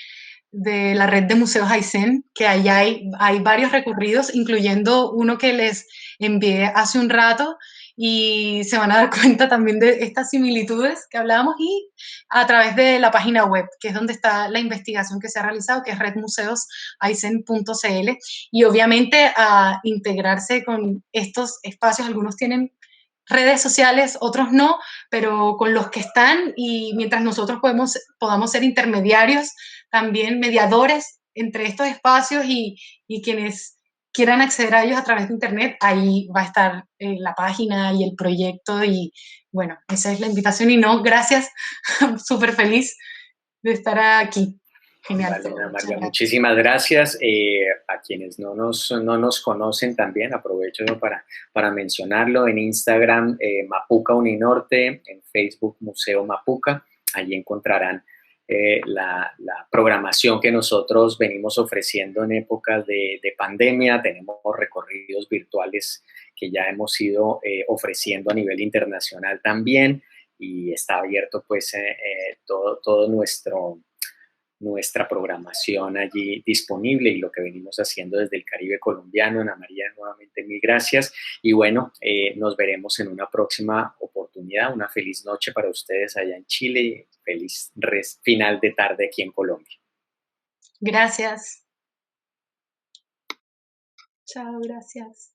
la red de museos Aysén, que allá hay varios recorridos, incluyendo uno que les envié hace un rato, y se van a dar cuenta también de estas similitudes que hablábamos, y a través de la página web, que es donde está la investigación que se ha realizado, que es redmuseosaysén.cl, y obviamente a integrarse con estos espacios. Algunos tienen redes sociales, otros no, pero con los que están, y mientras nosotros podamos ser intermediarios, también mediadores entre estos espacios y quienes quieran acceder a ellos a través de Internet, ahí va a estar la página y el proyecto, y bueno, esa es la invitación. Y no, gracias, súper feliz de estar aquí. Genial. Vale, Ana María, muchísimas gracias. A quienes no nos conocen también, aprovecho para mencionarlo: en Instagram, Mapuca Uninorte, en Facebook, Museo Mapuca. Allí encontrarán la programación que nosotros venimos ofreciendo en épocas de pandemia. Tenemos recorridos virtuales que ya hemos ido ofreciendo a nivel internacional también, y está abierto pues todo nuestra programación allí disponible y lo que venimos haciendo desde el Caribe colombiano. Ana María, nuevamente mil gracias y bueno, nos veremos en una próxima oportunidad. Una feliz noche para ustedes allá en Chile y feliz final de tarde aquí en Colombia. Gracias. Chao, gracias.